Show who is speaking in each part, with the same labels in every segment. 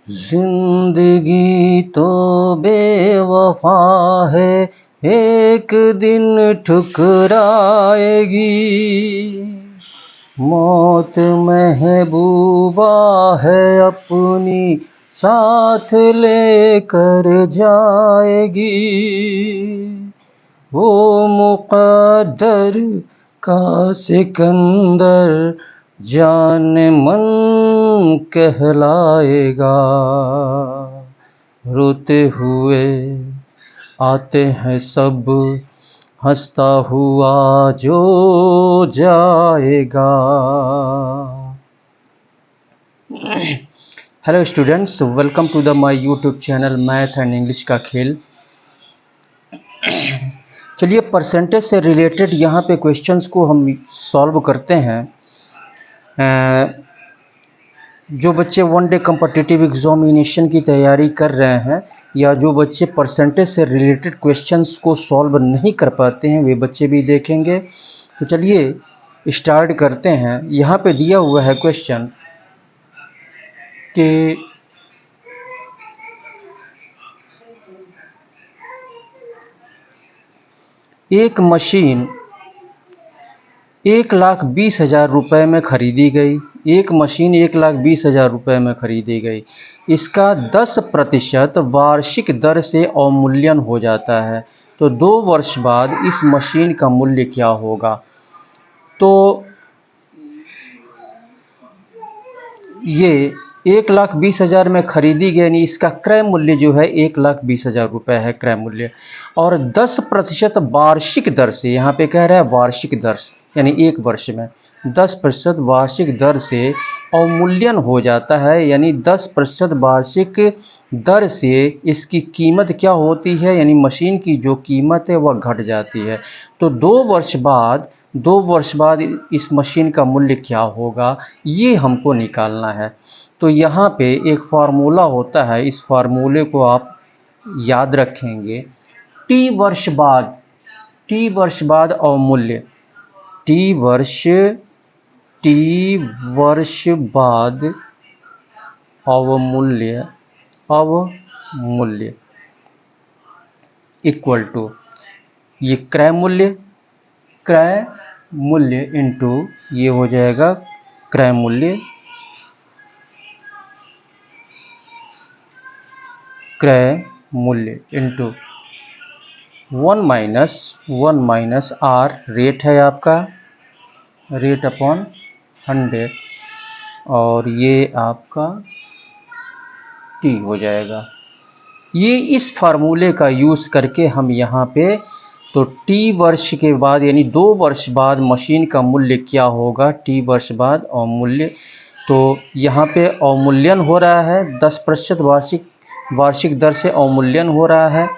Speaker 1: जिंदगी तो बेवफा है, एक दिन ठुकराएगी। मौत महबूबा है अपनी, साथ लेकर जाएगी। वो मुक़द्दर का सिकंदर जाने मन कहलाएगा। रोते हुए आते हैं सब, हंसता हुआ जो जाएगा। Hello students, welcome to the my YouTube channel math and English का खेल। चलिए परसेंटेज से रिलेटेड यहाँ पे क्वेश्चंस को हम सॉल्व करते हैं। जो बच्चे वन डे कॉम्पिटिटिव एग्जामिनेशन की तैयारी कर रहे हैं या जो बच्चे परसेंटेज से रिलेटेड क्वेश्चंस को सॉल्व नहीं कर पाते हैं वे बच्चे भी देखेंगे। तो चलिए स्टार्ट करते हैं। यहाँ पे दिया हुआ है क्वेश्चन कि एक मशीन 1,20,000 रुपये में ख़रीदी गई। एक मशीन 1,20,000 रुपये में ख़रीदी गई। इसका 10% वार्षिक दर से अवमूल्यन हो जाता है। तो 2 वर्ष बाद इस मशीन का मूल्य क्या होगा? तो ये 1,20,000 में ख़रीदी गई, यानी इसका क्रय मूल्य जो है 1,20,000 रुपये है क्रय मूल्य। और 10% वार्षिक दर से, यहाँ पे कह रहा है वार्षिक दर से, यानी एक वर्ष में 10% वार्षिक दर से अवमूल्यन हो जाता है। यानी 10% वार्षिक दर से इसकी कीमत क्या होती है, यानी मशीन की जो कीमत है वह घट जाती है। तो 2 वर्ष बाद इस मशीन का मूल्य क्या होगा, ये हमको निकालना है। तो यहाँ पे एक फार्मूला होता है, इस फार्मूले को आप याद रखेंगे। टी वर्ष बाद अवमूल्य, टी वर्ष बाद अवमूल्य इक्वल टू ये क्रय मूल्य इंटू ये हो जाएगा क्रय मूल्य इंटू 1 माइनस आर, रेट है आपका, रेट अपॉन 100, और ये आपका टी हो जाएगा। ये इस फार्मूले का यूज़ करके हम यहाँ पे, तो टी वर्ष के बाद यानी 2 वर्ष बाद मशीन का मूल्य क्या होगा, टी वर्ष बाद अवमूल्य। तो यहाँ पे अवमूल्यन हो रहा है, 10% वार्षिक दर से अवमूल्यन हो रहा है।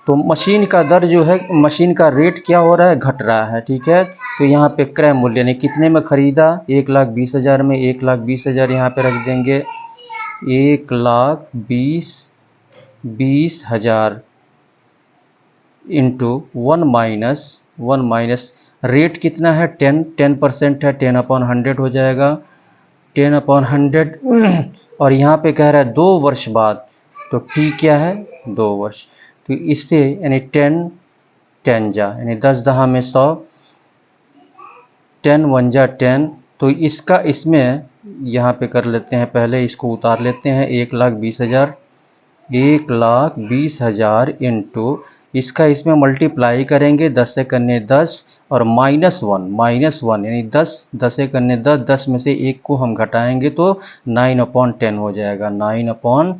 Speaker 1: तो मशीन का दर जो है, मशीन का रेट क्या हो रहा है, घट रहा है। ठीक है, तो यहाँ पे क्रय मूल्य ने कितने में ख़रीदा, 1,20,000 में, 1,20,000 यहाँ पे रख देंगे, 1,20,000 इंटू 1 माइनस रेट कितना है, 10% है, 10/100 हो जाएगा, 10/100। और यहाँ पे कह रहा है 2 वर्ष बाद, तो टी क्या है, 2 वर्ष। तो इससे यानी 10 जा, यानी 10 दहा में 100, 10 1 जा 10। तो इसका इसमें यहाँ पे कर लेते हैं, पहले इसको उतार लेते हैं, 1,20,000 इंटू इसका इसमें मल्टीप्लाई करेंगे, 10 से करने 10 और -1 यानी 10 से करने 10 में से 1 को हम घटाएंगे तो 9/10 हो जाएगा, 9/10।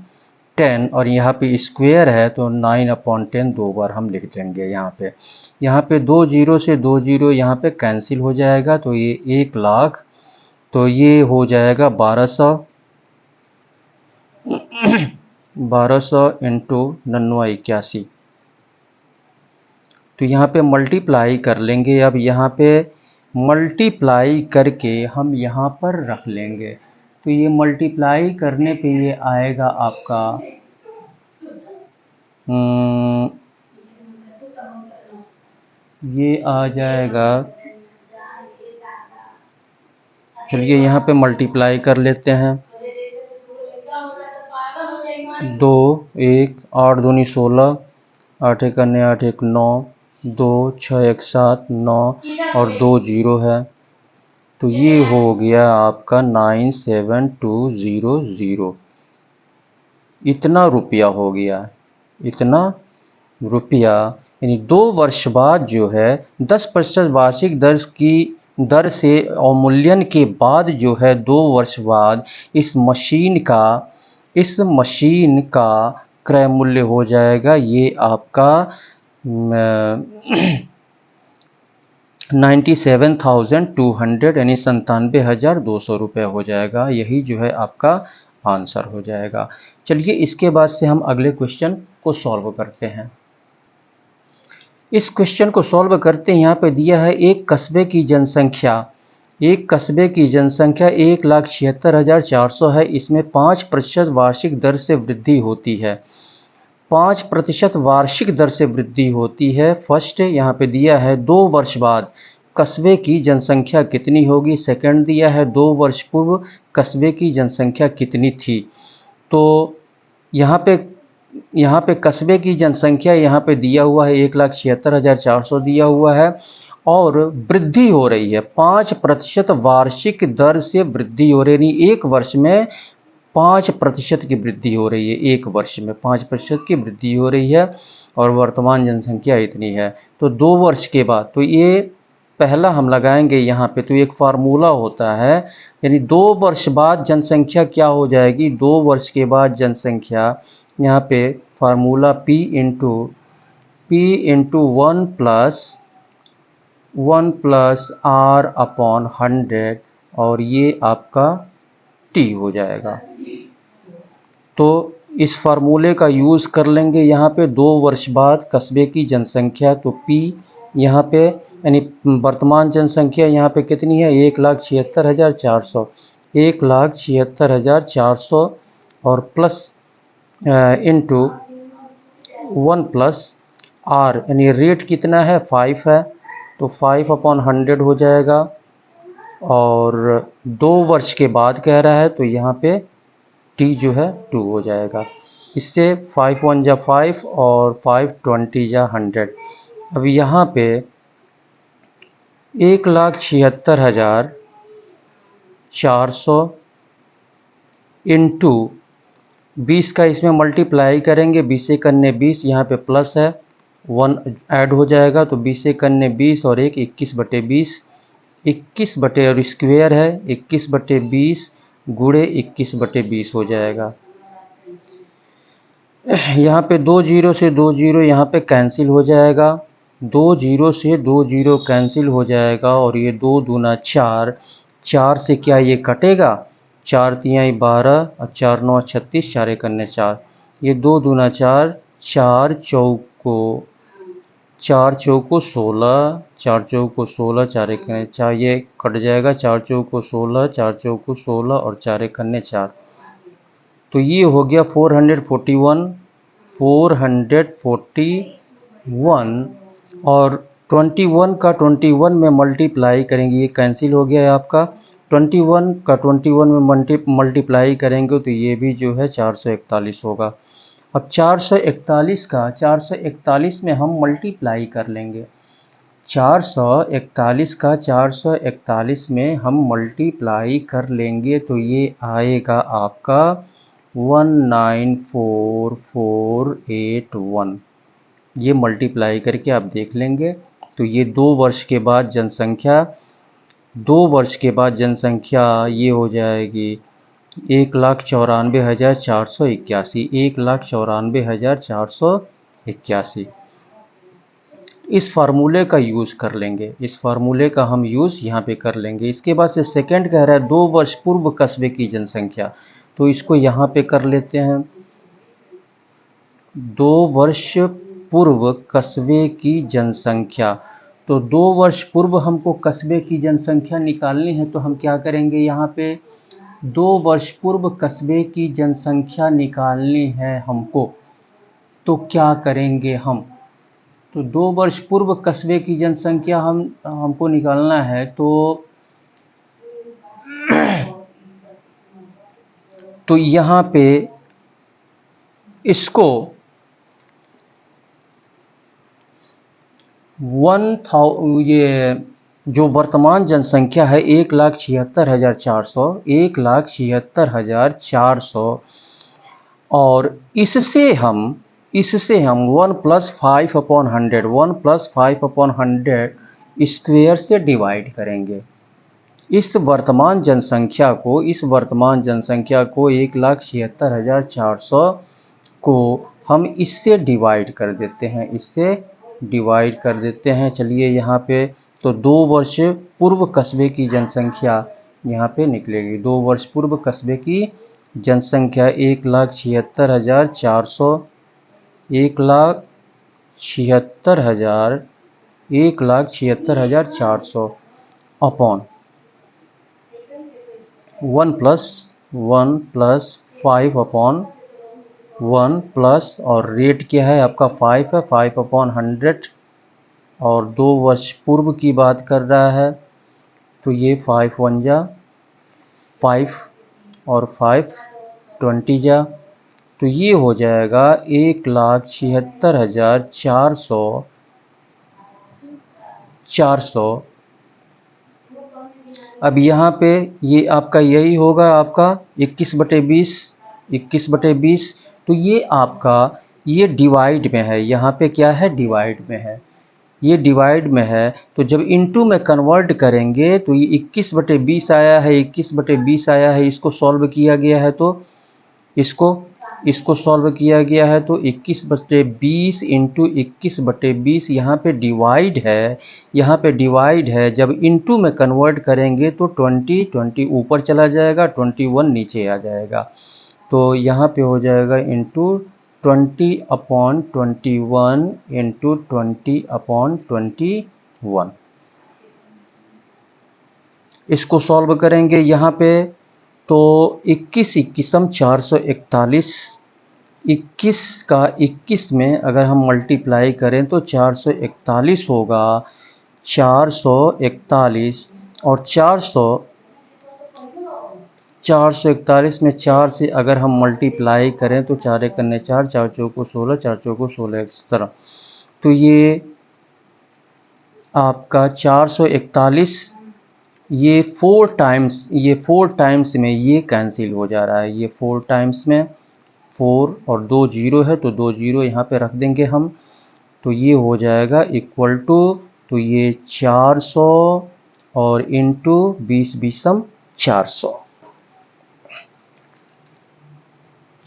Speaker 1: और यहाँ पे स्क्वायर है तो 9/10 2 बार हम लिख देंगे। यहाँ पे 2 जीरो से 2 जीरो यहाँ पे कैंसिल हो जाएगा, तो ये 1,00,000, तो ये हो जाएगा 1200 इंटू 9981। तो यहाँ पे मल्टीप्लाई कर लेंगे। अब यहाँ पे मल्टीप्लाई करके हम यहाँ पर रख लेंगे। तो ये मल्टीप्लाई करने पे ये आएगा आपका ये आ जाएगा, चलिए यहाँ पे मल्टीप्लाई कर लेते हैं। 2 1 8 दूनी 16, 8 एक अन्य 8 एक 9, 2 6 एक 7 9 और 2 0 है। तो ये हो गया आपका 97200। इतना रुपया हो गया, इतना रुपया, यानी 2 वर्ष बाद जो है 10% वार्षिक दर से अवमूल्यन के बाद जो है 2 वर्ष बाद इस मशीन का क्रय मूल्य हो जाएगा ये आपका 97,200 यानी 97,200 रुपये हो जाएगा। यही जो है आपका आंसर हो जाएगा। चलिए इसके बाद से हम अगले क्वेश्चन को सॉल्व करते हैं। इस क्वेश्चन को सॉल्व करते हैं। यहाँ पे दिया है एक कस्बे की जनसंख्या 1,76,400 है। इसमें 5% वार्षिक दर से वृद्धि होती है। 5% वार्षिक दर से वृद्धि होती है। फर्स्ट यहाँ पे दिया है 2 वर्ष बाद कस्बे की जनसंख्या कितनी होगी। सेकंड दिया है 2 वर्ष पूर्व कस्बे की जनसंख्या कितनी थी। तो यहाँ पे कस्बे की जनसंख्या यहाँ पे दिया हुआ है 1,76,400 दिया हुआ है और वृद्धि हो रही है 5% वार्षिक दर से वृद्धि हो रही है। एक वर्ष में 5% की वृद्धि हो रही है, एक वर्ष में 5% की वृद्धि हो रही है और वर्तमान जनसंख्या इतनी है। तो 2 वर्ष के बाद, तो ये पहला हम लगाएंगे यहाँ पे, तो एक फार्मूला होता है, यानी 2 वर्ष बाद जनसंख्या क्या हो जाएगी। 2 वर्ष के बाद जनसंख्या यहाँ पे formula P into 1 plus R upon 100 और ये आपका T हो जाएगा। तो इस फार्मूले का यूज़ कर लेंगे यहाँ पे 2 वर्ष बाद कस्बे की जनसंख्या। तो P यहाँ पे यानी वर्तमान जनसंख्या यहाँ पे कितनी है 1,76,400, 1,76,400 और प्लस इंटू 1 प्लस R यानी रेट कितना है 5 है, तो 5 अपॉन 100 हो जाएगा और 2 वर्ष के बाद कह रहा है तो यहाँ पे T जो है 2 हो जाएगा। इससे 5 1 जा 5 और 5 20 जा 100। अब यहाँ पे 1,76,400 इंटू 20 का इसमें मल्टीप्लाई करेंगे, 20 एक अन्य 20, यहाँ पे प्लस है 1 ऐड हो जाएगा तो 20 एक अन्य 20 और 21/20, 21 बटे और स्क्वायर है 21/20 गुणे 21/20 हो जाएगा। यहाँ पे 2 जीरो से 2 जीरो यहाँ पे कैंसिल हो जाएगा, 2 जीरो से 2 जीरो कैंसिल हो जाएगा और ये 2 दूना 4, 4 से क्या ये कटेगा, 4 तियाई 12 और 4 9 36, 4 एक अन्य 4, ये 2 दूना 4, 4 चौको 16, 4 चौको 16, 4 एक अन्य 4, ये कट जाएगा 4 चौको 16, 4 चौको 16 और 4 एक अन्य 4। तो ये हो गया 441 और 21 का 21 में मल्टीप्लाई करेंगे, ये कैंसिल हो गया है आपका। 21 का 21 में मल्टीप्लाई करेंगे तो ये भी जो है 441 होगा। अब 441 में हम मल्टीप्लाई कर लेंगे, 441 का 441 में हम मल्टीप्लाई कर लेंगे तो ये आएगा आपका 194481। ये मल्टीप्लाई करके आप देख लेंगे तो ये 2 वर्ष के बाद जनसंख्या ये हो जाएगी 1,94,481, 1,94,481। इस फार्मूले का यूज़ कर लेंगे, इस फार्मूले का हम यूज़ यहाँ पे कर लेंगे। इसके बाद से सेकंड कह रहा है 2 वर्ष पूर्व कस्बे की जनसंख्या, तो इसको यहाँ पे कर लेते हैं। 2 वर्ष पूर्व कस्बे की जनसंख्या, तो 2 वर्ष पूर्व हमको कस्बे की जनसंख्या निकालनी है तो हम क्या करेंगे, यहाँ पे 2 वर्ष पूर्व कस्बे की जनसंख्या निकालनी है हमको, तो क्या करेंगे हम, तो 2 वर्ष पूर्व कस्बे की जनसंख्या हमको निकालना है तो यहाँ पे इसको ये जो वर्तमान जनसंख्या है 1,76,400, 1,76,400, और इससे हम 1+5/100, 1+5/100 स्क्वेयर से डिवाइड करेंगे। इस वर्तमान जनसंख्या को 1,76,400 को हम इससे डिवाइड कर देते हैं। चलिए यहाँ पे तो 2 वर्ष पूर्व कस्बे की जनसंख्या यहाँ पे निकलेगी। 2 वर्ष पूर्व कस्बे की जनसंख्या 1,76,400, 1,76,400 अपॉन 1+1+5/1 प्लस, और रेट क्या है आपका 5 है, 5/100, और 2 वर्ष पूर्व की बात कर रहा है तो ये 5 1 जा 5 और 5 20 जा, तो ये हो जाएगा 1,76,400। अब यहाँ पे ये आपका यही होगा, आपका 21/20, तो ये आपका ये डिवाइड में है। यहाँ पे क्या है, डिवाइड में है, ये डिवाइड में है। तो जब इनटू में कन्वर्ट करेंगे तो ये 21/20 आया है, 21/20 आया है। इसको सॉल्व किया गया है तो इसको सॉल्व किया गया है तो 21/20 इंटू 21/20 यहाँ पे डिवाइड है, जब इनटू में कन्वर्ट करेंगे तो 20 ऊपर चला जाएगा, 21 नीचे आ जाएगा। तो यहाँ पे हो जाएगा इंटू 20/21 इंटू 20/21। इसको सॉल्व करेंगे यहाँ पे तो 21/21 21 का 21 में अगर हम मल्टीप्लाई करें तो 441 होगा। 441 और 441 में 4 से अगर हम मल्टीप्लाई करें तो 4 1 4, 4 चौको 16, 4 चौको 16, इस तरह। तो ये आपका 441 ये 4 टाइम्स में ये कैंसिल हो जा रहा है। ये 4 टाइम्स में 4 और 2 जीरो है तो 2 जीरो यहाँ पे रख देंगे हम। तो ये हो जाएगा इक्वल टू, तो ये 400 और इंटू 20 400,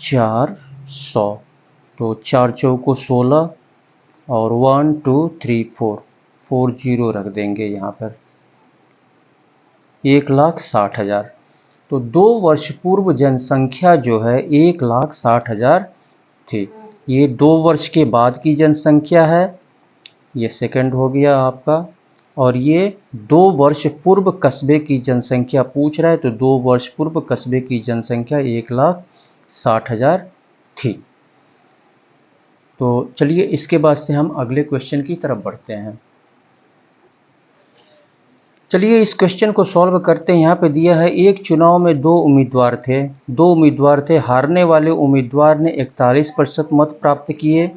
Speaker 1: 400। तो 4 चौको 16 और 1 2 3 4 जीरो रख देंगे यहाँ पर, 1,60,000। तो 2 वर्ष पूर्व जनसंख्या जो है 1,60,000 थी। ये 2 वर्ष के बाद की जनसंख्या है, ये सेकंड हो गया आपका। और ये 2 वर्ष पूर्व कस्बे की जनसंख्या पूछ रहा है, तो 2 वर्ष पूर्व कस्बे की जनसंख्या 1,60,000 थी। तो चलिए इसके बाद से हम अगले क्वेश्चन की तरफ बढ़ते हैं। चलिए इस क्वेश्चन को सॉल्व करते हैं। यहाँ पे दिया है एक चुनाव में 2 उम्मीदवार थे। हारने वाले उम्मीदवार ने 41% मत प्राप्त किए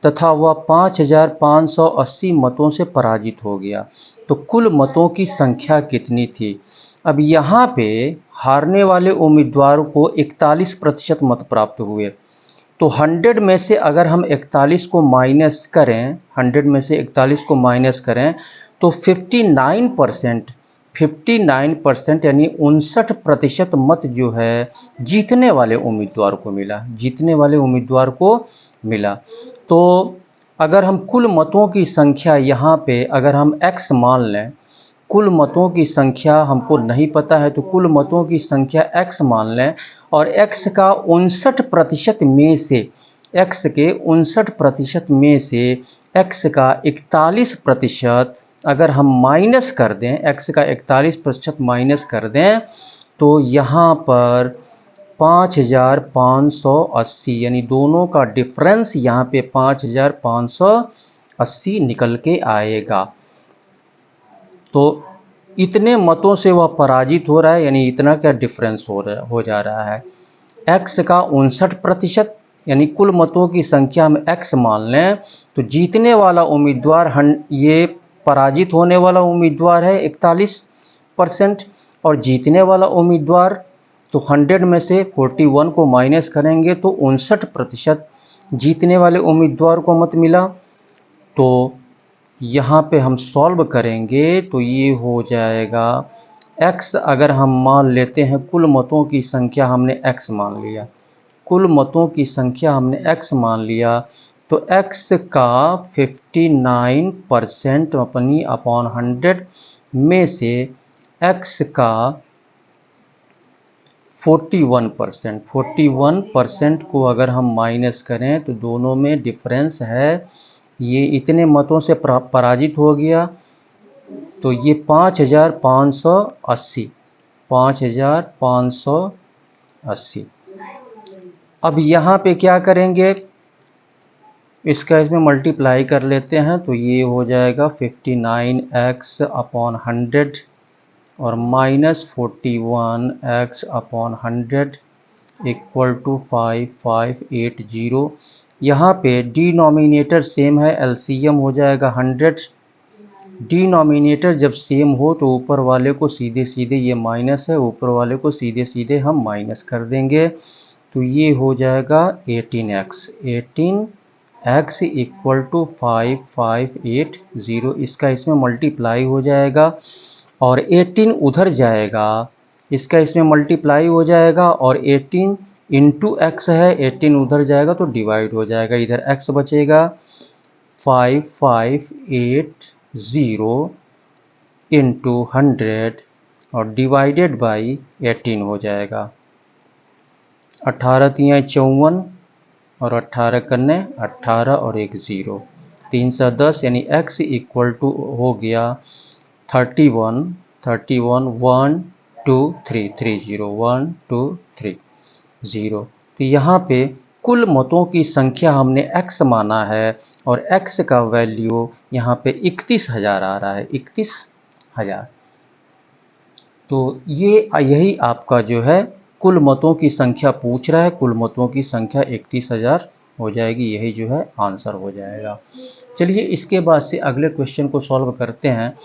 Speaker 1: तथा वह 5,580 मतों से पराजित हो गया। तो कुल मतों की संख्या कितनी थी? अब यहाँ पे हारने वाले उम्मीदवार को 41% मत प्राप्त हुए, तो 100 में से अगर हम 41 को माइनस करें, 100 में से 41 को माइनस करें तो 59% यानी 59% मत जो है जीतने वाले उम्मीदवार को मिला। तो अगर हम कुल मतों की संख्या यहाँ पे अगर हम x मान लें, कुल मतों की संख्या हमको नहीं पता है तो कुल मतों की संख्या x मान लें, और x का 59% में से x के 59% में से x का 41% अगर हम माइनस कर दें, x का 41% माइनस कर दें तो यहाँ पर 5,580 यानी दोनों का डिफरेंस यहाँ पे 5,580 निकल के आएगा। तो इतने मतों से वह पराजित हो रहा है, यानी इतना क्या डिफरेंस हो जा रहा है। x का 59% यानी कुल मतों की संख्या हम x मान लें तो जीतने वाला उम्मीदवार ये पराजित होने वाला उम्मीदवार है 41% और जीतने वाला उम्मीदवार तो 100 में से 41 को माइनस करेंगे तो 59% जीतने वाले उम्मीदवार को मत मिला। तो यहाँ पे हम सॉल्व करेंगे तो ये हो जाएगा x, अगर हम मान लेते हैं कुल मतों की संख्या हमने x मान लिया, कुल मतों की संख्या हमने x मान लिया तो x का 59% अपनी अपॉन 100 में से x का 41% को अगर हम माइनस करें तो दोनों में डिफरेंस है, ये इतने मतों से पराजित हो गया तो ये 5580। अब यहाँ पे क्या करेंगे, इसका इसमें मल्टीप्लाई कर लेते हैं तो ये हो जाएगा 59x अपॉन 100 और minus 41x upon 100 equal to 5580। यहाँ पे डिनोमिनेटर सेम है, एलसीएम हो जाएगा 100। डिनोमिनेटर जब सेम हो तो ऊपर वाले को सीधे सीधे, ये माइनस है, ऊपर वाले को सीधे सीधे हम माइनस कर देंगे तो ये हो जाएगा 18x इक्वल टू 5580। इसका इसमें मल्टीप्लाई हो जाएगा और 18 उधर जाएगा, इसका इसमें मल्टीप्लाई हो जाएगा और 18 इंटू एक्स है, 18 उधर जाएगा तो डिवाइड हो जाएगा, इधर x बचेगा 5580 इंटू 100 और डिवाइडेड बाई 18 हो जाएगा। 18 तियाँ 54 और 18 करने 18 और 1 0, 310 यानी x इक्वल टू हो गया 31 1 2 3 30 1 2 3 0। तो यहाँ पे कुल मतों की संख्या हमने x माना है और x का वैल्यू यहाँ पे 31,000 आ रहा है, 31,000। तो यही आपका जो है कुल मतों की संख्या पूछ रहा है, कुल मतों की संख्या 31,000 हो जाएगी, यही जो है आंसर हो जाएगा। चलिए इसके बाद से अगले क्वेश्चन को सॉल्व करते हैं।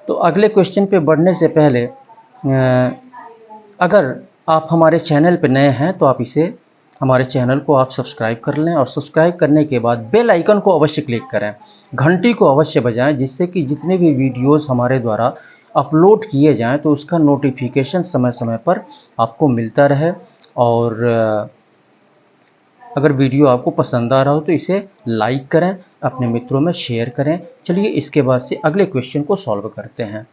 Speaker 1: तो अगले क्वेश्चन पे बढ़ने से पहले अगर आप हमारे चैनल पे नए हैं तो आप हमारे चैनल को आप सब्सक्राइब कर लें और सब्सक्राइब करने के बाद बेल आइकन को अवश्य क्लिक करें, घंटी को अवश्य बजाएं, जिससे कि जितने भी वीडियोस हमारे द्वारा अपलोड किए जाएं तो उसका नोटिफिकेशन समय समय पर आपको मिलता रहे। और अगर वीडियो आपको पसंद आ रहा हो तो इसे लाइक करें, अपने मित्रों में शेयर करें। चलिए इसके बाद से अगले क्वेश्चन को सॉल्व करते हैं।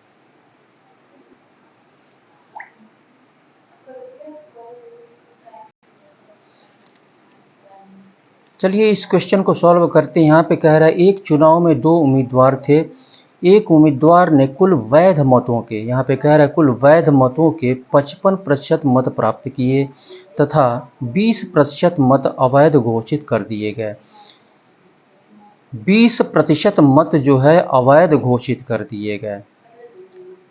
Speaker 1: चलिए इस क्वेश्चन को सॉल्व करते हैं। यहाँ पे कह रहा है एक चुनाव में 2 उम्मीदवार थे, एक उम्मीदवार ने कुल वैध मतों के, यहाँ पे कह रहा है कुल वैध मतों के 55% मत प्राप्त किए तथा 20% मत अवैध घोषित कर दिए गए। 20% मत जो है अवैध घोषित कर दिए गए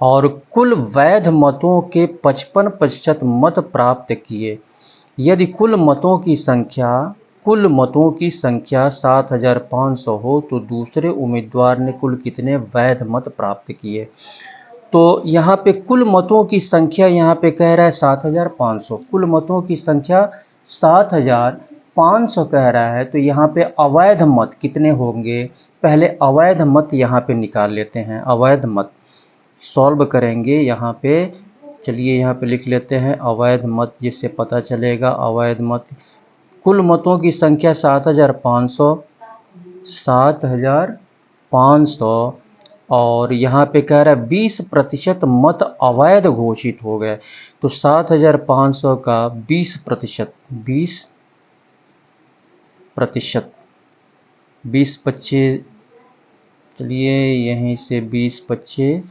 Speaker 1: और कुल वैध मतों के 55% मत प्राप्त किए। यदि कुल मतों की संख्या 7,500 हो तो दूसरे उम्मीदवार ने कुल कितने वैध मत प्राप्त किए। तो यहाँ पे कुल मतों की संख्या यहाँ पे कह रहा है 7,500, कुल मतों की संख्या 7,500 कह रहा है। तो यहाँ पे अवैध मत कितने होंगे, पहले अवैध मत यहाँ पे निकाल लेते हैं। अवैध मत सॉल्व करेंगे यहाँ पे, चलिए यहाँ पे लिख लेते हैं अवैध मत, जिससे पता चलेगा अवैध मत। कुल मतों की संख्या 7,500 और यहाँ पे कह रहा है 20% मत अवैध घोषित हो गए। तो 7,500 का 20%, 20 25, चलिए यहीं से 20 25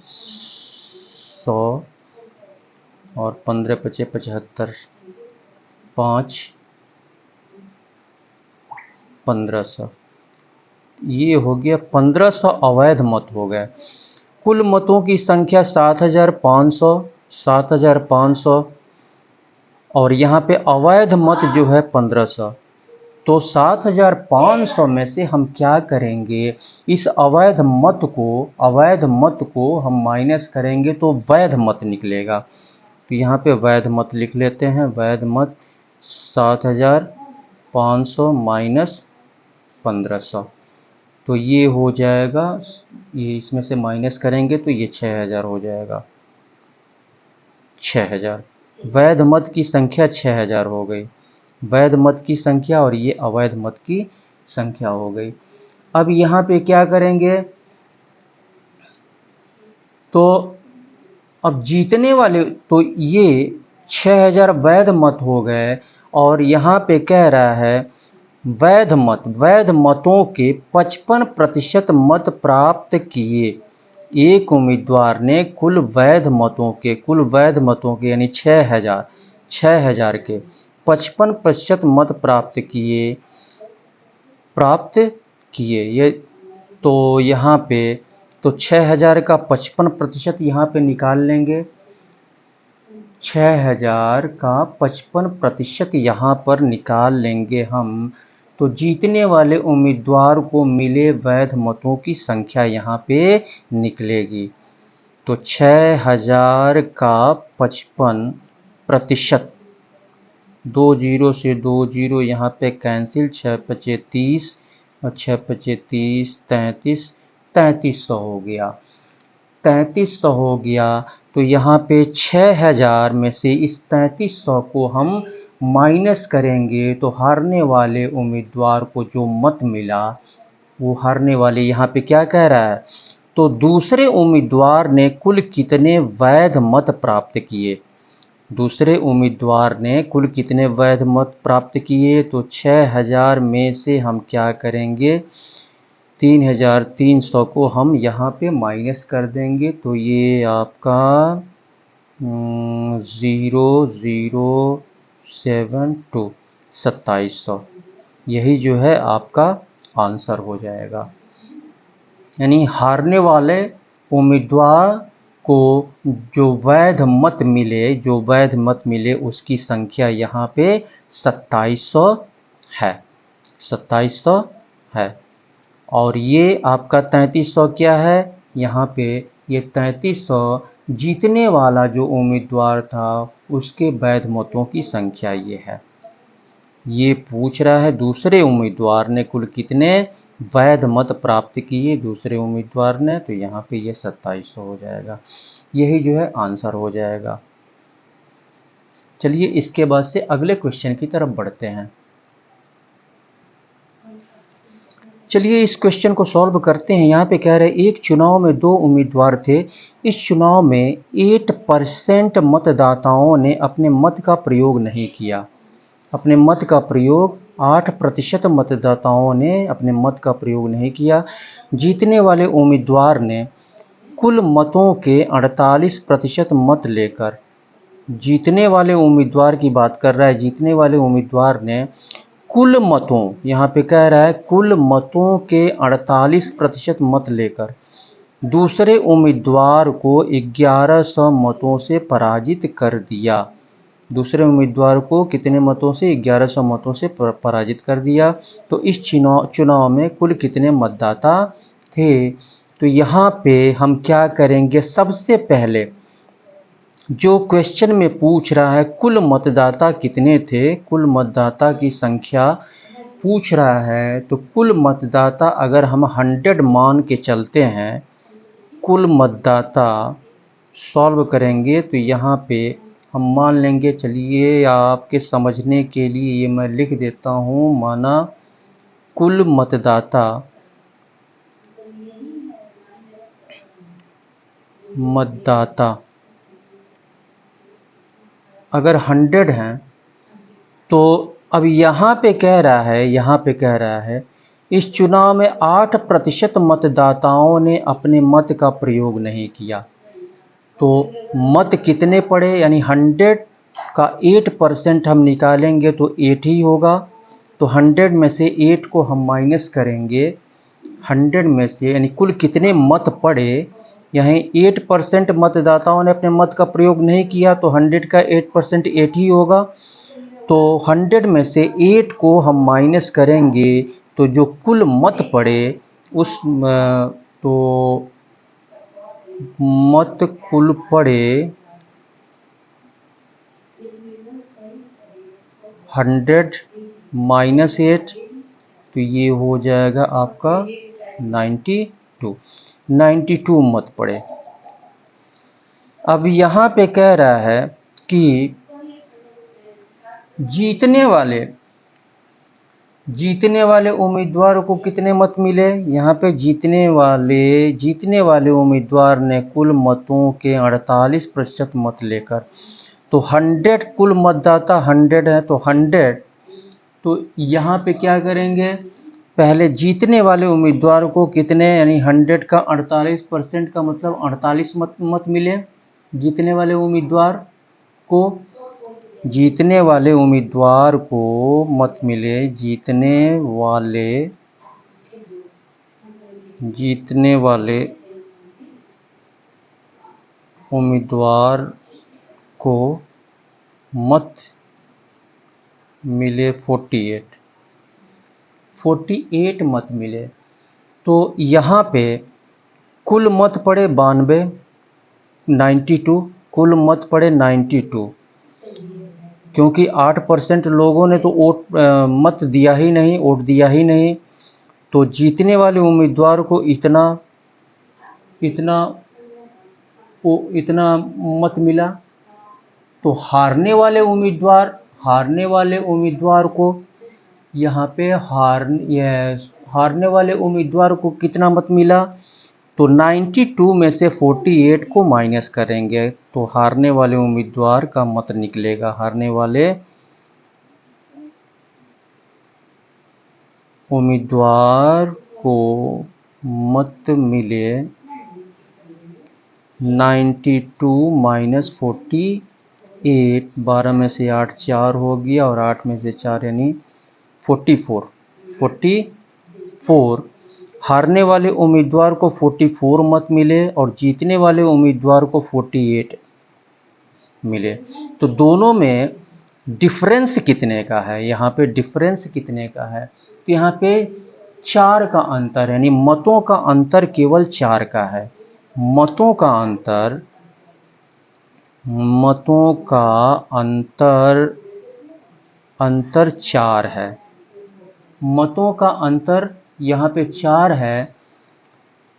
Speaker 1: 100 और 15 25 75, 5 1500, ये हो गया 1500 अवैध मत हो गए। कुल मतों की संख्या 7,500 और यहाँ पे अवैध मत जो है 1500। तो 7,500 में से हम क्या करेंगे, इस अवैध मत को हम माइनस करेंगे तो वैध मत निकलेगा। तो यहाँ पे वैध मत लिख लेते हैं, वैध मत 7,500 माइनस 1,500, तो ये हो जाएगा, ये इसमें से माइनस करेंगे तो ये 6,000 हो जाएगा, 6,000। वैध मत की संख्या 6,000 हो गई, वैध मत की संख्या, और ये अवैध मत की संख्या हो गई। अब यहाँ पे क्या करेंगे, तो अब जीतने वाले, तो ये 6,000 वैध मत हो गए, और यहाँ पे कह रहा है वैध मतों के 55% मत प्राप्त किए। एक उम्मीदवार ने कुल वैध मतों के यानी 6,000 के 55% मत प्राप्त किए। ये तो यहाँ पे तो 6,000 का 55% यहाँ पे निकाल लेंगे, 6,000 का 55% यहाँ पर निकाल लेंगे हम, तो जीतने वाले उम्मीदवार को मिले वैध मतों की संख्या यहाँ पे निकलेगी। तो 6,000 का 55%, 2 जीरो से 2 जीरो यहाँ पे कैंसिल, 6×5 30 और 6×5 30, 3300 हो गया, 3300 हो गया। तो यहाँ पे 6,000 में से इस 3300 को हम माइनस करेंगे तो हारने वाले उम्मीदवार को जो मत मिला, वो हारने वाले यहाँ पे क्या कह रहा है, तो दूसरे उम्मीदवार ने कुल कितने वैध मत प्राप्त किए, दूसरे उम्मीदवार ने कुल कितने वैध मत प्राप्त किए। तो 6,000 में से हम क्या करेंगे, 3,300 को हम यहाँ पे माइनस कर देंगे, तो ये आपका 0,072 2700, यही जो है आपका आंसर हो जाएगा। यानी हारने वाले उम्मीदवार को जो वैध मत मिले उसकी संख्या यहाँ पे 2700 है, 2700 है। और ये आपका 3300 क्या है, यहाँ पे ये 3300 जीतने वाला जो उम्मीदवार था उसके वैध मतों की संख्या ये है। ये पूछ रहा है दूसरे उम्मीदवार ने कुल कितने वैध मत प्राप्त किए दूसरे उम्मीदवार ने, तो यहाँ पे ये 2700 हो जाएगा, यही जो है आंसर हो जाएगा। चलिए इसके बाद से अगले क्वेश्चन की तरफ बढ़ते हैं। चलिए इस क्वेश्चन को सॉल्व करते हैं। यहाँ पे कह रहे हैं एक चुनाव में 2 उम्मीदवार थे। इस चुनाव में 8% मतदाताओं ने अपने मत का प्रयोग नहीं किया। अपने मत का प्रयोग 8% मतदाताओं ने अपने मत का प्रयोग नहीं किया। जीतने वाले उम्मीदवार ने कुल मतों के 48% मत लेकर, जीतने वाले उम्मीदवार की बात कर रहा है, जीतने वाले उम्मीदवार ने कुल मतों, यहाँ पे कह रहा है कुल मतों के 48% मत लेकर दूसरे उम्मीदवार को 1100 मतों से पराजित कर दिया। दूसरे उम्मीदवार को कितने मतों से, 1100 मतों से पराजित कर दिया। तो इस चुनाव में कुल कितने मतदाता थे। तो यहाँ पे हम क्या करेंगे, सबसे पहले जो क्वेश्चन में पूछ रहा है कुल मतदाता कितने थे, कुल मतदाता की संख्या पूछ रहा है, तो कुल मतदाता अगर हम 100 मान के चलते हैं, कुल मतदाता सॉल्व करेंगे तो यहाँ पे हम मान लेंगे, चलिए आपके समझने के लिए ये मैं लिख देता हूँ, माना कुल मतदाता अगर 100 हैं, तो अब यहाँ पे कह रहा है इस चुनाव में 8% मतदाताओं ने अपने मत का प्रयोग नहीं किया। तो मत कितने पड़े, यानी 100 का 8% हम निकालेंगे तो 8 ही होगा। तो 100 में से 8 को हम माइनस करेंगे, 100 में से यानी कुल कितने मत पड़े, यहीं 8% मतदाताओं ने अपने मत का प्रयोग नहीं किया, तो 100 का 8% 8 ही होगा। तो तो 100 में से 8 को हम माइनस करेंगे तो जो कुल मत पड़े उस तो मत कुल पड़े 100 माइनस 8, तो ये हो जाएगा आपका 92 मत पड़े। अब यहाँ पे कह रहा है कि जीतने वाले उम्मीदवार को कितने मत मिले। यहाँ पे जीतने वाले उम्मीदवार ने कुल मतों के 48% मत लेकर, तो 100 कुल मतदाता 100 है, तो 100, तो यहाँ पे क्या करेंगे, पहले जीतने वाले उम्मीदवार को कितने, यानी 100 का 48% का मतलब 48 मत मिले जीतने वाले उम्मीदवार को। जीतने वाले उम्मीदवार को मत मिले, जीतने वाले उम्मीदवार को मत मिले 48 मत मिले। तो यहाँ पे कुल मत पड़े 92, कुल मत पड़े 92, क्योंकि 8% लोगों ने तो मत दिया ही नहीं, वोट दिया ही नहीं। तो जीतने वाले उम्मीदवार को इतना मत मिला। तो हारने वाले उम्मीदवार को यहाँ पे हारने वाले उम्मीदवार को कितना मत मिला, तो 92 में से 48 को माइनस करेंगे तो हारने वाले उम्मीदवार का मत निकलेगा। हारने वाले उम्मीदवार को मत मिले 92 माइनस 48, 12 में से 8 4 हो गया और 8 में से 4 यानी 44। हारने वाले उम्मीदवार को 44 मत मिले और जीतने वाले उम्मीदवार को 48 मिले। तो दोनों में डिफरेंस कितने का है, यहाँ पे डिफरेंस कितने का है, तो यहाँ पे 4 का अंतर, यानी मतों का अंतर केवल 4 का है। मतों का अंतर 4 है। मतों का अंतर यहाँ पे 4 है।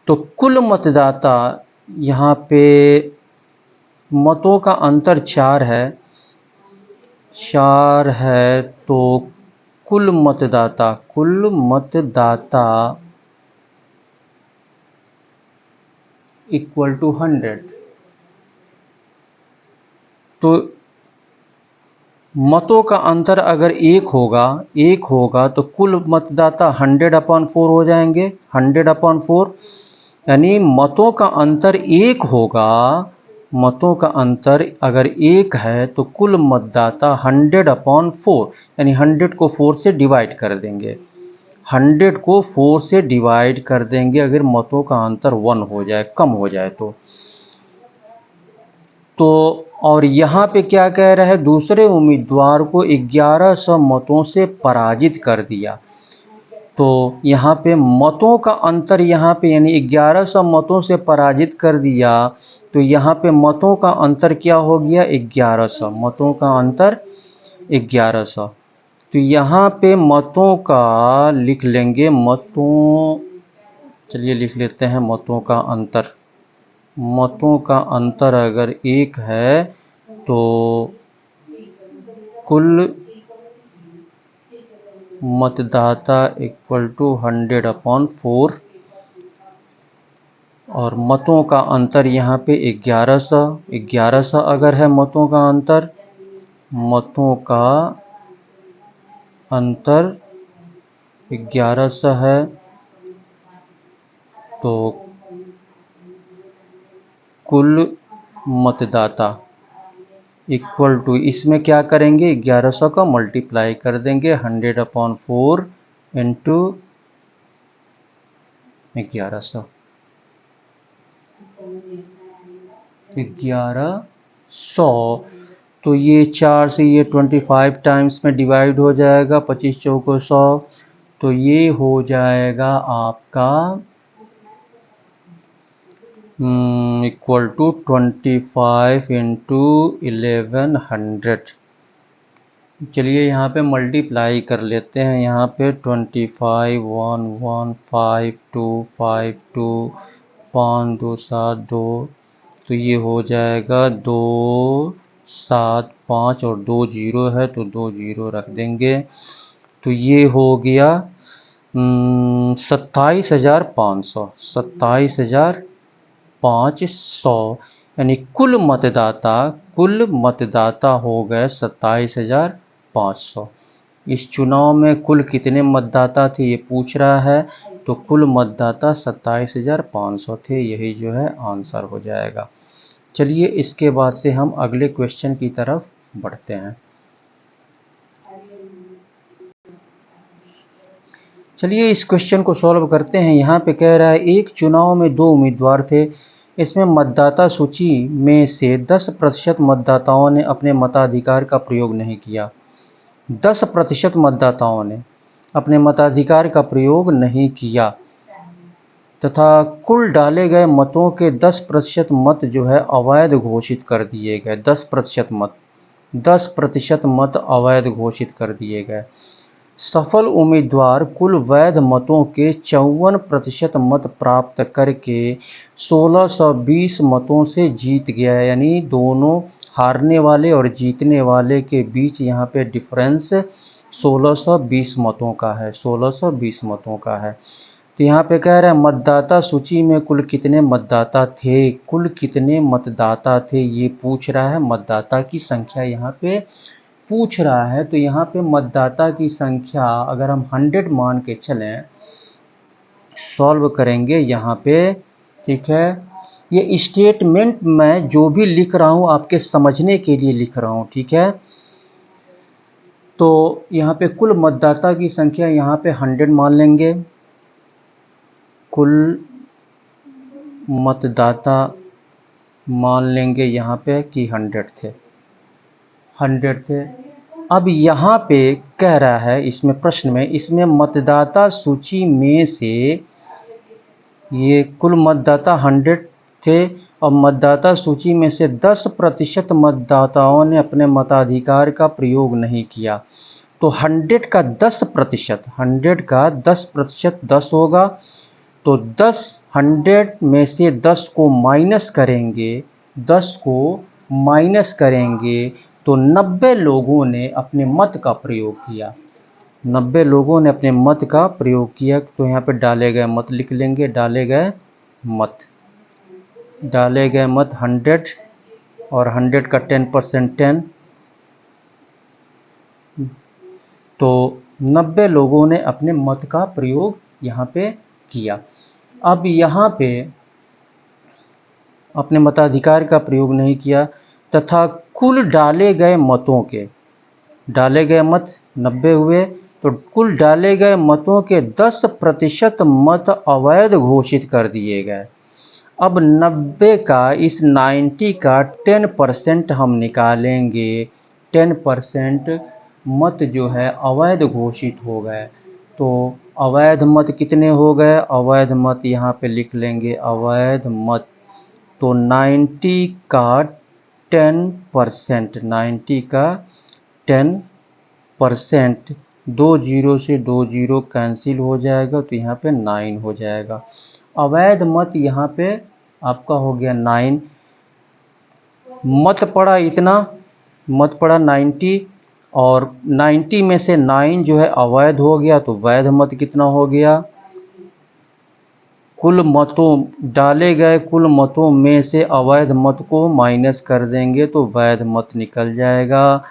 Speaker 1: तो कुल मतदाता, यहाँ पे मतों का अंतर 4 है, तो कुल मतदाता इक्वल टू 100। तो मतों का अंतर अगर एक होगा तो कुल मतदाता 100/4 हो जाएंगे। 100/4 यानी मतों का अंतर एक होगा। मतों का अंतर अगर एक है तो कुल मतदाता 100/4, यानी 100 को 4 से डिवाइड कर देंगे। 100 को 4 से डिवाइड कर देंगे अगर मतों का अंतर 1 हो जाए, कम हो जाए तो और यहाँ पे क्या कह रहा है, दूसरे उम्मीदवार को 1100 मतों से पराजित कर दिया। तो यहाँ पे मतों का अंतर, यहाँ पे यानी 1100 मतों से पराजित कर दिया, तो यहाँ पे मतों का अंतर क्या हो गया, 1100, मतों का अंतर 1100। तो यहाँ पे मतों का लिख लेंगे, चलिए लिख लेते हैं मतों का अंतर। मतों का अंतर अगर एक है तो कुल मतदाता इक्वल टू 100/4 और मतों का अंतर यहाँ पे 1100 अगर है मतों का अंतर 1100 है, तो कुल मतदाता इक्वल टू, इसमें क्या करेंगे, 1100 का मल्टीप्लाई कर देंगे 100/4 इंटू 1100। 1100 तो ये 4 से ये 25 टाइम्स में डिवाइड हो जाएगा, 25 चौको 100, तो ये हो जाएगा आपका इक्वल टू 25 इंटू 1100। चलिए यहाँ पे मल्टीप्लाई कर लेते हैं। यहाँ पे 25 1 1 5 2 5 2 5 2 7 2, तो ये हो जाएगा 2 7 5 और 2 जीरो है तो 2 जीरो रख देंगे। तो ये हो गया 27,500, 27,500, यानी कुल मतदाता हो गए 27,500। इस चुनाव में कुल कितने मतदाता थे ये पूछ रहा है, तो कुल मतदाता 27,500 थे। यही जो है आंसर हो जाएगा। चलिए इसके बाद से हम अगले क्वेश्चन की तरफ बढ़ते हैं। चलिए इस क्वेश्चन को सॉल्व करते हैं। यहाँ पे कह रहा है एक चुनाव में 2 उम्मीदवार थे। इसमें मतदाता सूची में से 10% मतदाताओं ने अपने मताधिकार का प्रयोग नहीं किया। 10% मतदाताओं ने अपने मताधिकार का प्रयोग नहीं किया तथा कुल डाले गए मतों के 10% मत जो है अवैध घोषित कर दिए गए। 10% मत अवैध घोषित कर दिए गए। सफल उम्मीदवार कुल वैध मतों के 54% मत प्राप्त करके 1620 मतों से जीत गया। यानी दोनों हारने वाले और जीतने वाले के बीच यहाँ पे डिफरेंस 1620 मतों का है, 1620 मतों का है। तो यहाँ पे कह रहा है मतदाता सूची में कुल कितने मतदाता थे, कुल कितने मतदाता थे ये पूछ रहा है। मतदाता की संख्या यहाँ पे पूछ रहा है। तो यहाँ पे मतदाता की संख्या अगर हम 100 मान के चलें, सॉल्व करेंगे यहाँ पे, ठीक है। ये स्टेटमेंट मैं जो भी लिख रहा हूँ आपके समझने के लिए लिख रहा हूँ, ठीक है। तो यहाँ पे कुल मतदाता की संख्या यहाँ पे 100 मान लेंगे। कुल मतदाता मान लेंगे यहाँ पे कि 100 थे, 100 थे। अब यहाँ पे कह रहा है इसमें प्रश्न में, इसमें मतदाता सूची में से ये कुल मतदाता 100 थे और मतदाता सूची में से 10% मतदाताओं ने अपने मताधिकार का प्रयोग नहीं किया। तो 100 का 10%, 100 का 10% 10 होगा। तो 100 में से 10 को माइनस करेंगे, 10 को माइनस करेंगे तो 90 लोगों ने अपने मत का प्रयोग किया। 90 लोगों ने अपने मत का प्रयोग किया। तो यहाँ पे डाले गए मत लिख लेंगे। डाले गए मत 100 और 100 का 10% 10, तो 90 लोगों ने अपने मत का प्रयोग यहाँ पे किया। अब यहाँ पे अपने मताधिकार का प्रयोग नहीं किया तथा कुल डाले गए मतों के, डाले गए मत 90 हुए, तो कुल डाले गए मतों के 10% मत अवैध घोषित कर दिए गए। अब 90 का इस 90 का 10% हम निकालेंगे। 10% मत जो है अवैध घोषित हो गए। तो अवैध मत कितने हो गए, अवैध मत यहाँ पे लिख लेंगे अवैध मत। तो 90 का 10%, 90 का 10%, 2 जीरो से 2 जीरो कैंसिल हो जाएगा तो यहाँ पे 9 हो जाएगा। अवैध मत यहाँ पे आपका हो गया 9। मत पड़ा इतना, मत पड़ा 90 और 90 में से 9 जो है अवैध हो गया। तो वैध मत कितना हो गया, कुल मतों डाले गए कुल मतों में से अवैध मत को माइनस कर देंगे तो वैध मत निकल जाएगा।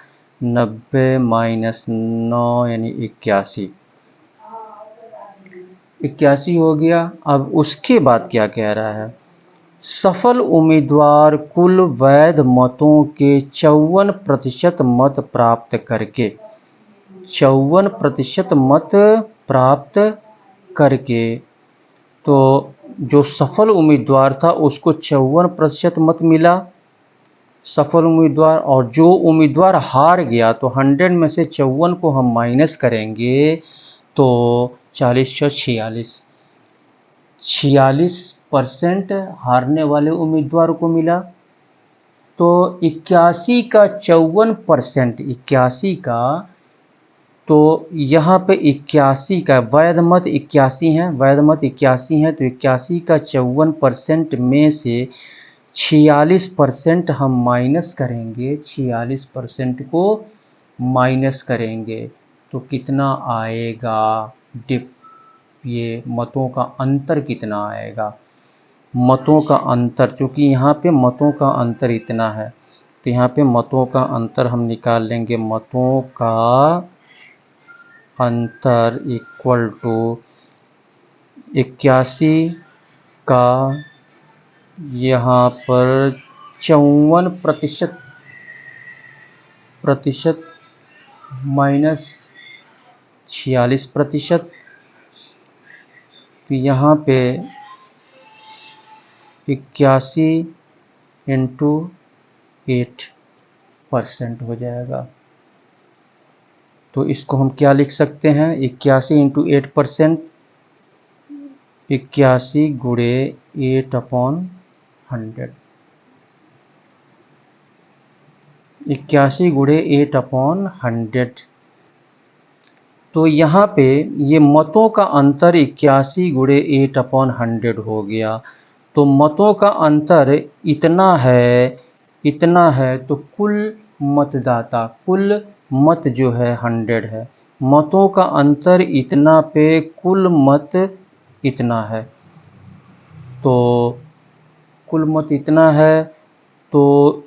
Speaker 1: 90 माइनस 9 यानी 81, 81 हो गया। अब उसके बाद क्या कह रहा है, सफल उम्मीदवार कुल वैध मतों के 54% मत प्राप्त करके, 54% मत प्राप्त करके, तो जो सफल उम्मीदवार था उसको 54% मत मिला। सफल उम्मीदवार, और जो उम्मीदवार हार गया तो 100 में से 54 को हम माइनस करेंगे तो 40 46% हारने वाले उम्मीदवार को मिला। तो 81 का 54%, 81 का, तो यहाँ पे 81 का वैध मत 81 है, वैध मत 81 है, तो 81 का 54% में से 46% हम माइनस करेंगे, 46% को माइनस करेंगे तो कितना आएगा डिफ, ये मतों का अंतर कितना आएगा, मतों का अंतर, क्योंकि यहाँ पे मतों का अंतर इतना है तो यहाँ पे मतों का अंतर हम निकाल लेंगे। मतों का अंतर इक्वल टू 81 का यहाँ पर 54% माइनस 46%, तो यहाँ पे 81 इंटू 8% हो जाएगा। तो इसको हम क्या लिख सकते हैं, 81 इंटू 8%, 81 गुणे 8/100, 81 गुणे 8/100। तो यहाँ पे ये मतों का अंतर 81 गुणे 8/100 हो गया। तो मतों का अंतर इतना है तो कुल मतदाता, कुल मत जो है 100 है, मतों का अंतर इतना पे कुल मत इतना है, तो कुल मत इतना है तो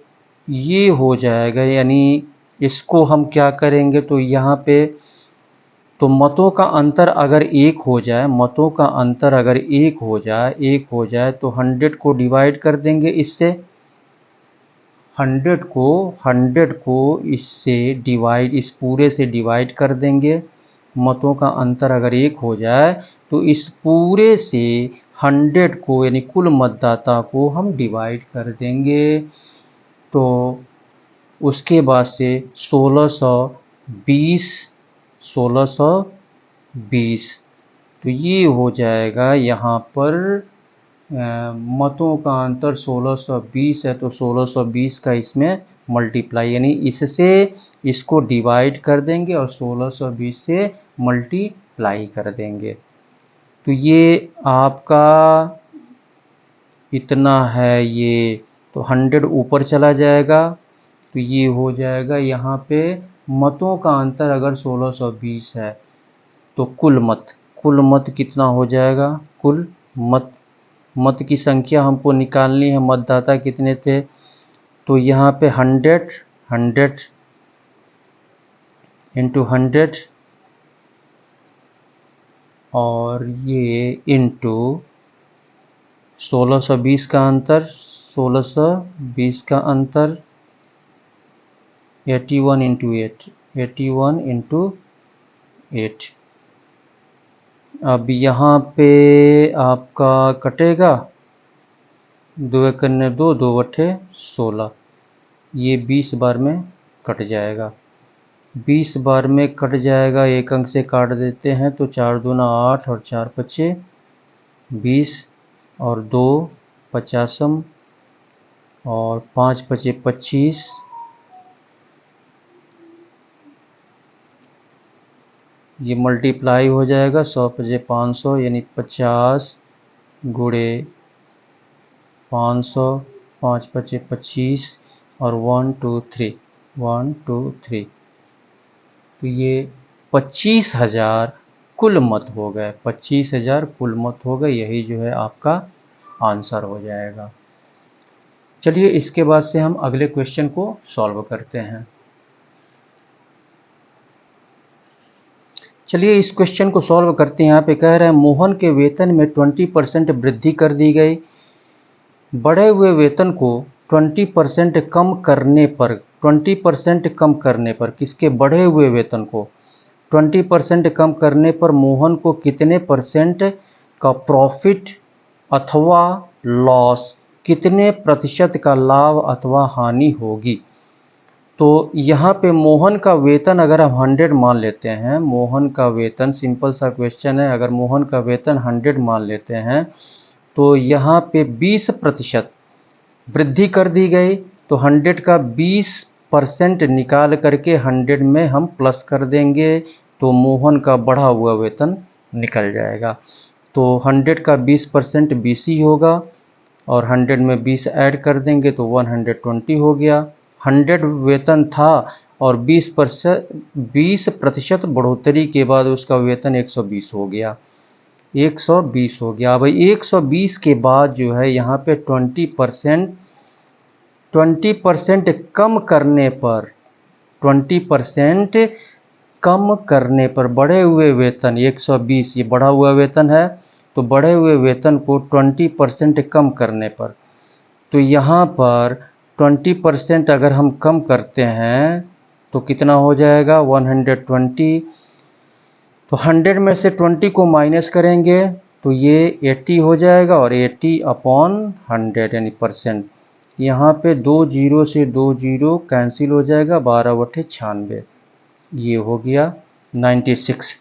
Speaker 1: ये हो जाएगा। यानी इसको हम क्या करेंगे, तो यहाँ पे तो मतों का अंतर अगर एक हो जाए, मतों का अंतर अगर एक हो जाए तो 100 को डिवाइड कर देंगे इससे, 100 को इससे डिवाइड, इस पूरे से डिवाइड कर देंगे। मतों का अंतर अगर एक हो जाए तो इस पूरे से 100 को यानी कुल मतदाता को हम डिवाइड कर देंगे। तो उसके बाद से 1620, तो ये हो जाएगा यहाँ पर मतों का अंतर 1620 है, तो 1620 का इसमें मल्टीप्लाई, यानी इससे इसको डिवाइड कर देंगे और 1620 से मल्टीप्लाई कर देंगे। तो ये आपका इतना है, ये तो 100 ऊपर चला जाएगा, तो ये हो जाएगा यहाँ पे मतों का अंतर अगर 1620 है तो कुल मत कितना हो जाएगा, कुल मत की संख्या हमको निकालनी है, मतदाता कितने थे, तो यहाँ पे 100 इंटू 100 और ये इंटू 1620 का अंतर, 1620 का अंतर 81 इंटू 8। अब यहाँ पे आपका कटेगा, 2 एकड़ 2, 2 बटे 16, ये 20 बार में कट जाएगा, 20 बार में कट जाएगा, एक अंक से काट देते हैं तो 4 दूना 8 और 4 पचे 20 और 2 50 और 5 पचे 25, ये मल्टीप्लाई हो जाएगा, 100 पचे 500 यानी 50 गुणे 500, 5 पचे 25 और 1 2 3, तो ये 25,000 कुल मत हो गए, 25,000 कुल मत हो गए, यही जो है आपका आंसर हो जाएगा। चलिए इसके बाद से हम अगले क्वेश्चन को सॉल्व करते हैं। चलिए इस क्वेश्चन को सॉल्व करते हैं। यहाँ पे कह रहे हैं मोहन के वेतन में 20% वृद्धि कर दी गई। बढ़े हुए वेतन को 20% कम करने पर, 20% कम करने पर, किसके बढ़े हुए वेतन को 20% कम करने पर मोहन को कितने % का प्रॉफिट अथवा लॉस, कितने प्रतिशत का लाभ अथवा हानि होगी। तो यहाँ पे मोहन का वेतन अगर हम 100 मान लेते हैं, मोहन का वेतन, सिंपल सा क्वेश्चन है, अगर मोहन का वेतन 100 मान लेते हैं तो यहाँ पे 20% वृद्धि कर दी गई, तो 100 का 20% निकाल करके 100 में हम प्लस कर देंगे तो मोहन का बढ़ा हुआ वेतन निकल जाएगा। तो 100 का 20% 20 ही होगा और 100 में 20 ऐड कर देंगे तो 120 हो गया। 100 वेतन था और 20% बढ़ोतरी के बाद उसका वेतन 120 हो गया, 120 हो गया। भाई 120 के बाद जो है यहाँ पे 20% कम करने पर, 20% कम करने पर बढ़े हुए वेतन 120, ये बढ़ा हुआ वेतन है, तो बढ़े हुए वेतन को 20% कम करने पर, तो यहाँ पर 20% अगर हम कम करते हैं तो कितना हो जाएगा 120। तो 100 में से 20 को माइनस करेंगे तो ये 80 हो जाएगा और 80/100 यानी परसेंट। यहाँ पे 2 जीरो से 2 जीरो कैंसिल हो जाएगा, 12/96 ये हो गया 96।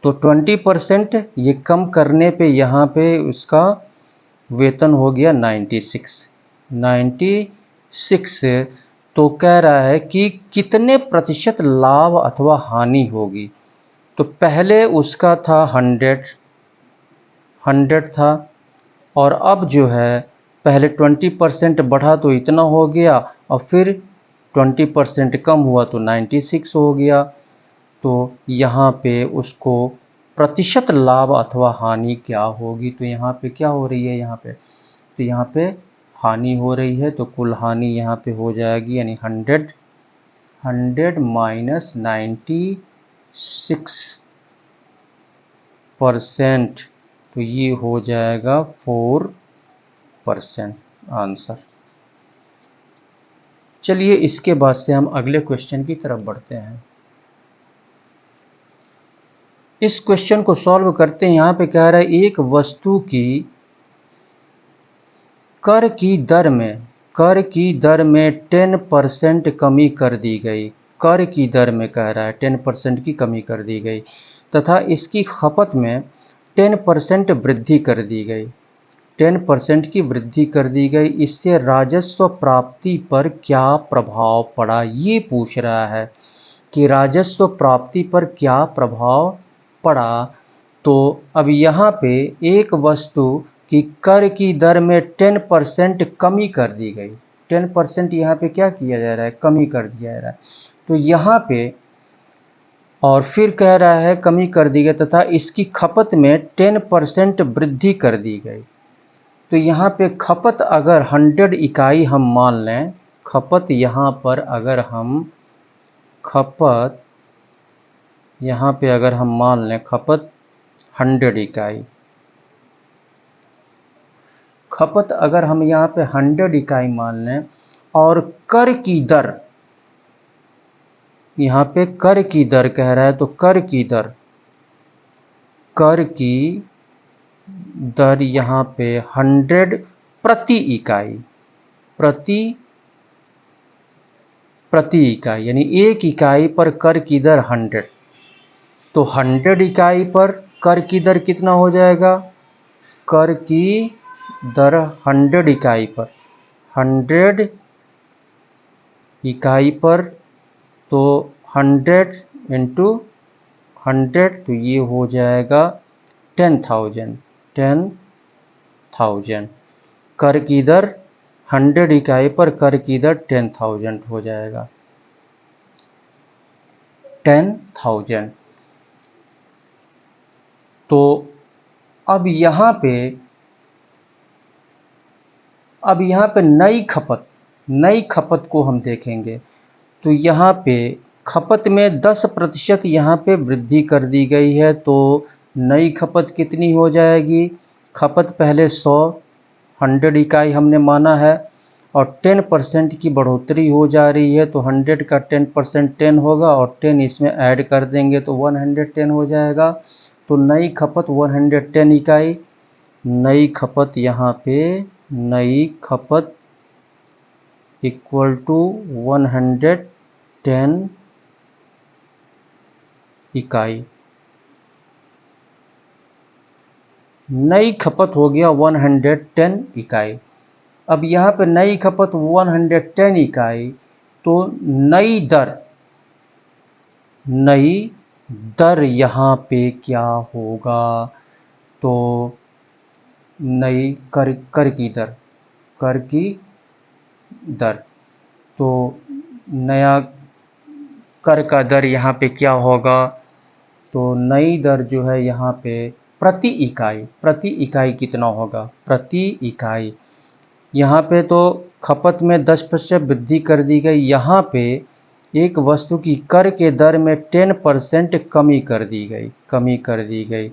Speaker 1: तो 20% ये कम करने पे यहाँ पे उसका वेतन हो गया 96। तो कह रहा है कि कितने प्रतिशत लाभ अथवा हानि होगी। तो पहले उसका था 100 था और अब जो है पहले 20% बढ़ा तो इतना हो गया और फिर 20% कम हुआ तो 96 हो गया। तो यहाँ पे उसको प्रतिशत लाभ अथवा हानि क्या होगी, तो यहाँ पे क्या हो रही है, यहाँ पे तो यहाँ पे हानि हो रही है, तो कुल हानि यहाँ पे हो जाएगी यानी 100 माइनस 96%, तो ये हो जाएगा 4% आंसर। चलिए इसके बाद से हम अगले क्वेश्चन की तरफ बढ़ते हैं। इस क्वेश्चन को सॉल्व करते हैं। यहाँ पे कह रहा है एक वस्तु की कर की दर में 10% कमी कर दी गई, कर की दर में कह रहा है 10% की कमी कर दी गई तथा इसकी खपत में 10% वृद्धि कर दी गई, 10% की वृद्धि कर दी गई, इससे राजस्व प्राप्ति पर क्या प्रभाव पड़ा। ये पूछ रहा है कि राजस्व प्राप्ति पर क्या प्रभाव पड़ा। तो अब यहाँ पे एक वस्तु कि कर की दर में 10% कमी कर दी गई, 10% यहाँ पे क्या किया जा रहा है, कमी कर दिया जा रहा है। तो यहाँ पे और फिर कह रहा है कमी कर दी गई तथा इसकी खपत में 10% वृद्धि कर दी गई। तो यहाँ पे खपत अगर 100 इकाई हम मान लें, खपत यहाँ पर अगर हम खपत यहाँ पे अगर हम मान लें खपत 100 इकाई, खपत अगर हम यहाँ पे 100 इकाई मान लें और कर की दर, यहाँ पे कर की दर कह रहा है, तो कर की दर यहाँ पे 100 प्रति इकाई, प्रति इकाई यानी एक इकाई पर कर की दर 100। तो 100 इकाई पर कर की दर कितना हो जाएगा, कर की दर 100 इकाई पर, 100 इकाई पर तो 100 इंटू 100 तो ये हो जाएगा 10,000। कर की दर 100 इकाई पर कर की दर 10,000 हो जाएगा, 10,000। तो अब यहाँ पे नई खपत को हम देखेंगे। तो यहाँ पे खपत में 10% यहाँ पे वृद्धि कर दी गई है, तो नई खपत कितनी हो जाएगी, खपत पहले 100 इकाई हमने माना है और 10% की बढ़ोतरी हो जा रही है, तो 100 का 10% 10 होगा और 10 इसमें ऐड कर देंगे तो 110 हो जाएगा। तो नई खपत 110 इकाई, नई खपत यहाँ पे नई खपत इक्वल टू 110 इकाई। नई खपत हो गया 110 इकाई। अब यहाँ पे नई खपत 110 इकाई, तो नई दर यहाँ पे क्या होगा? तो नई कर की दर, तो नया कर का दर यहाँ पे क्या होगा? तो नई दर जो है यहाँ पे प्रति इकाई कितना होगा? प्रति इकाई यहाँ पे तो खपत में 10% वृद्धि कर दी गई, यहाँ पे एक वस्तु की कर के दर में 10% कमी कर दी गई।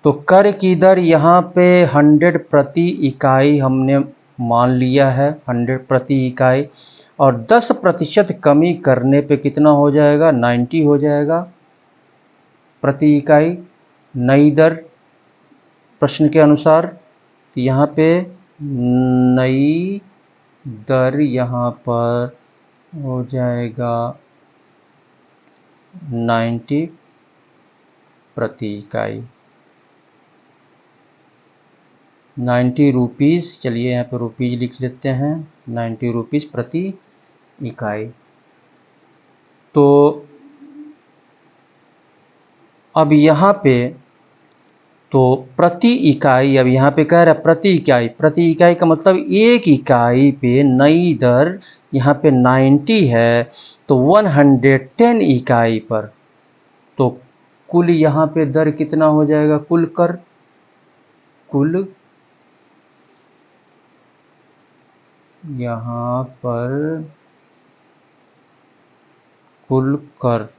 Speaker 1: तो कर की दर यहाँ पे 100 प्रति इकाई हमने मान लिया है, 100 प्रति इकाई, और 10% कमी करने पे कितना हो जाएगा? 90 हो जाएगा प्रति इकाई नई दर प्रश्न के अनुसार। तो यहाँ पे नई दर यहाँ पर हो जाएगा 90 प्रति इकाई, 90 रुपीज़। चलिए यहाँ पे रुपीज़ लिख लेते हैं, 90 रुपीज़ प्रति इकाई। तो अब यहाँ पे तो प्रति इकाई, अब यहाँ पे कह रहा है प्रति इकाई का मतलब एक इकाई पे नई दर यहाँ पे 90 है, तो 110 इकाई पर तो कुल यहाँ पे दर कितना हो जाएगा? कुल यहाँ पर कुल कर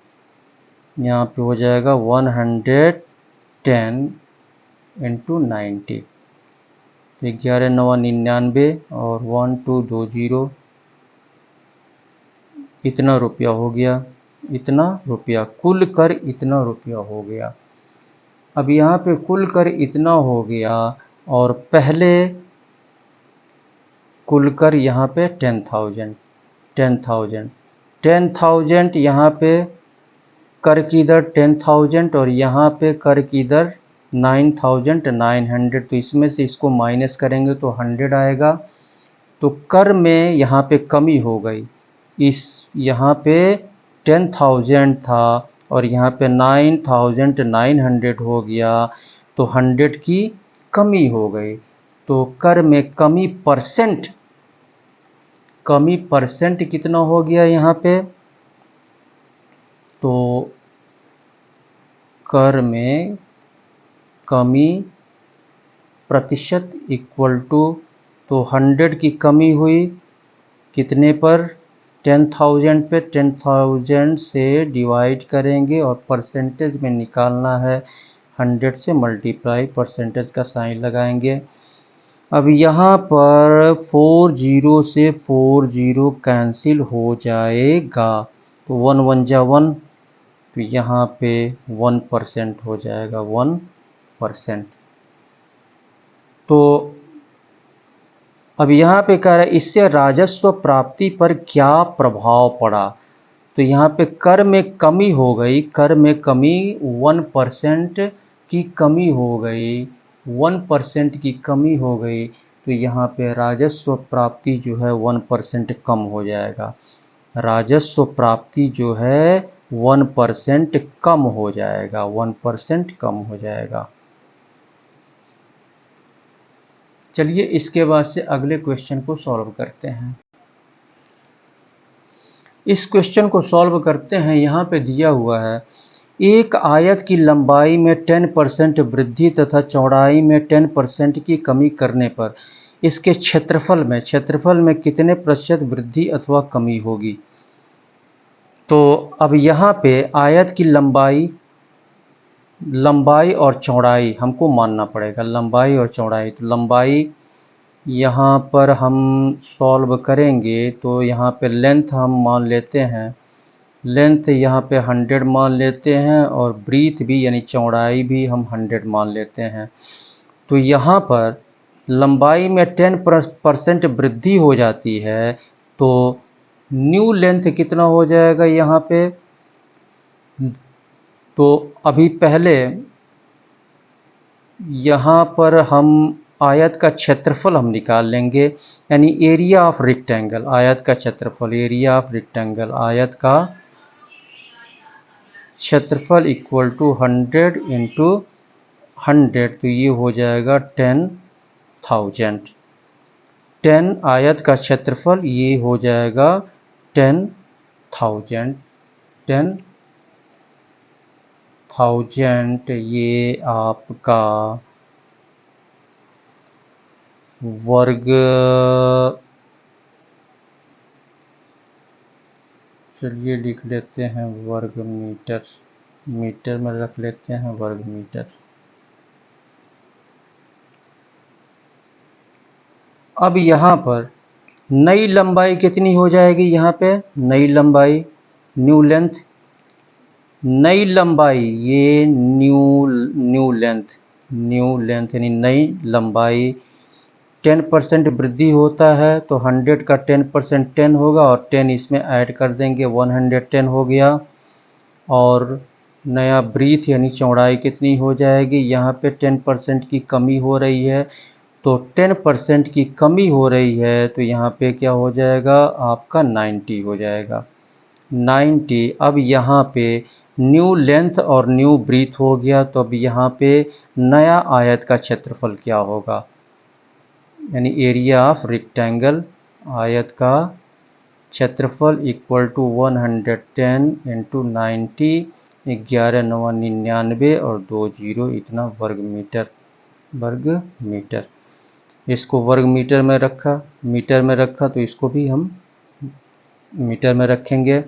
Speaker 1: यहाँ पे हो जाएगा 110 इंटू 90, 11 9 99 और 1220, इतना रुपया हो गया, इतना रुपया कुल कर इतना रुपया हो गया। अब यहाँ पे कुल कर इतना हो गया और पहले कुल कर यहाँ पे 10,000 यहाँ पे कर की दर 10,000 और यहाँ पे कर की दर 9,900, तो इसमें से इसको माइनस करेंगे तो 100 आएगा। तो कर में यहाँ पे कमी हो गई, इस यहाँ पे 10,000 था और यहाँ पे 9,900 हो गया, तो 100 की कमी हो गई। तो कर में कमी परसेंट कितना हो गया यहाँ पे? तो कर में कमी प्रतिशत इक्वल टू, तो 100 की कमी हुई कितने पर? 10,000 पे, 10,000 से डिवाइड करेंगे और परसेंटेज में निकालना है, 100 से मल्टीप्लाई परसेंटेज का साइन लगाएंगे। अब यहाँ पर 40 से 40 कैंसिल हो जाएगा, तो 1 1 जा 1, तो यहाँ पे 1% हो जाएगा, 1%। तो अब यहाँ पे कह रहा है इससे राजस्व प्राप्ति पर क्या प्रभाव पड़ा? तो यहाँ पे कर में कमी हो गई, कर में कमी 1% की कमी हो गई, 1% की कमी हो गई, तो यहाँ पे राजस्व प्राप्ति जो है 1% कम हो जाएगा, राजस्व प्राप्ति जो है 1% कम हो जाएगा, 1% कम हो जाएगा। चलिए इसके बाद से अगले क्वेश्चन को सॉल्व करते हैं। इस क्वेश्चन को सॉल्व करते हैं। यहाँ पे दिया हुआ है एक आयत की लंबाई में 10% वृद्धि तथा चौड़ाई में 10% की कमी करने पर इसके क्षेत्रफल में कितने प्रतिशत वृद्धि अथवा कमी होगी? तो अब यहाँ पे आयत की लंबाई और चौड़ाई हमको मानना पड़ेगा, लंबाई और चौड़ाई। तो लंबाई यहाँ पर हम सॉल्व करेंगे तो यहाँ पे लेंथ हम मान लेते हैं, लेंथ यहाँ पे 100 मान लेते हैं और ब्रीथ भी यानी चौड़ाई भी हम 100 मान लेते हैं। तो यहाँ पर लंबाई में 10% वृद्धि हो जाती है तो न्यू लेंथ कितना हो जाएगा यहाँ पे। तो अभी पहले यहाँ पर हम आयत का क्षेत्रफल हम निकाल लेंगे, यानी एरिया ऑफ रेक्टेंगल, आयत का क्षेत्रफल, एरिया ऑफ रेक्टेंगल, आयत का क्षेत्रफल इक्वल टू 100 इंटू 100, तो ये हो जाएगा 10,000। 10 आयत का क्षेत्रफल ये हो जाएगा 10,000। 10,000 ये आपका वर्ग, चलिए लिख लेते हैं वर्ग मीटर, मीटर में रख लेते हैं वर्ग मीटर। अब यहाँ पर नई लंबाई कितनी हो जाएगी, यहाँ पे नई लंबाई, न्यू लेंथ, नई लंबाई ये न्यू लेंथ यानी नई लंबाई 10% वृद्धि होता है तो 100 का 10% 10 होगा और 10 इसमें ऐड कर देंगे, 110 हो गया। और नया ब्रीथ यानी चौड़ाई कितनी हो जाएगी, यहाँ पे 10% की कमी हो रही है तो 10% की कमी हो रही है तो यहाँ पे क्या हो जाएगा आपका 90 हो जाएगा, 90। अब यहाँ पे न्यू लेंथ और न्यू ब्रीथ हो गया तो अब यहाँ पे नया आयत का क्षेत्रफल क्या होगा, यानी एरिया ऑफ रेक्टेंगल, आयत का क्षेत्रफल इक्वल टू 110 इंटू 90, 11 9 99 और 2 जीरो, इतना वर्ग मीटर। इसको वर्ग मीटर में रखा तो इसको भी हम मीटर में रखेंगे।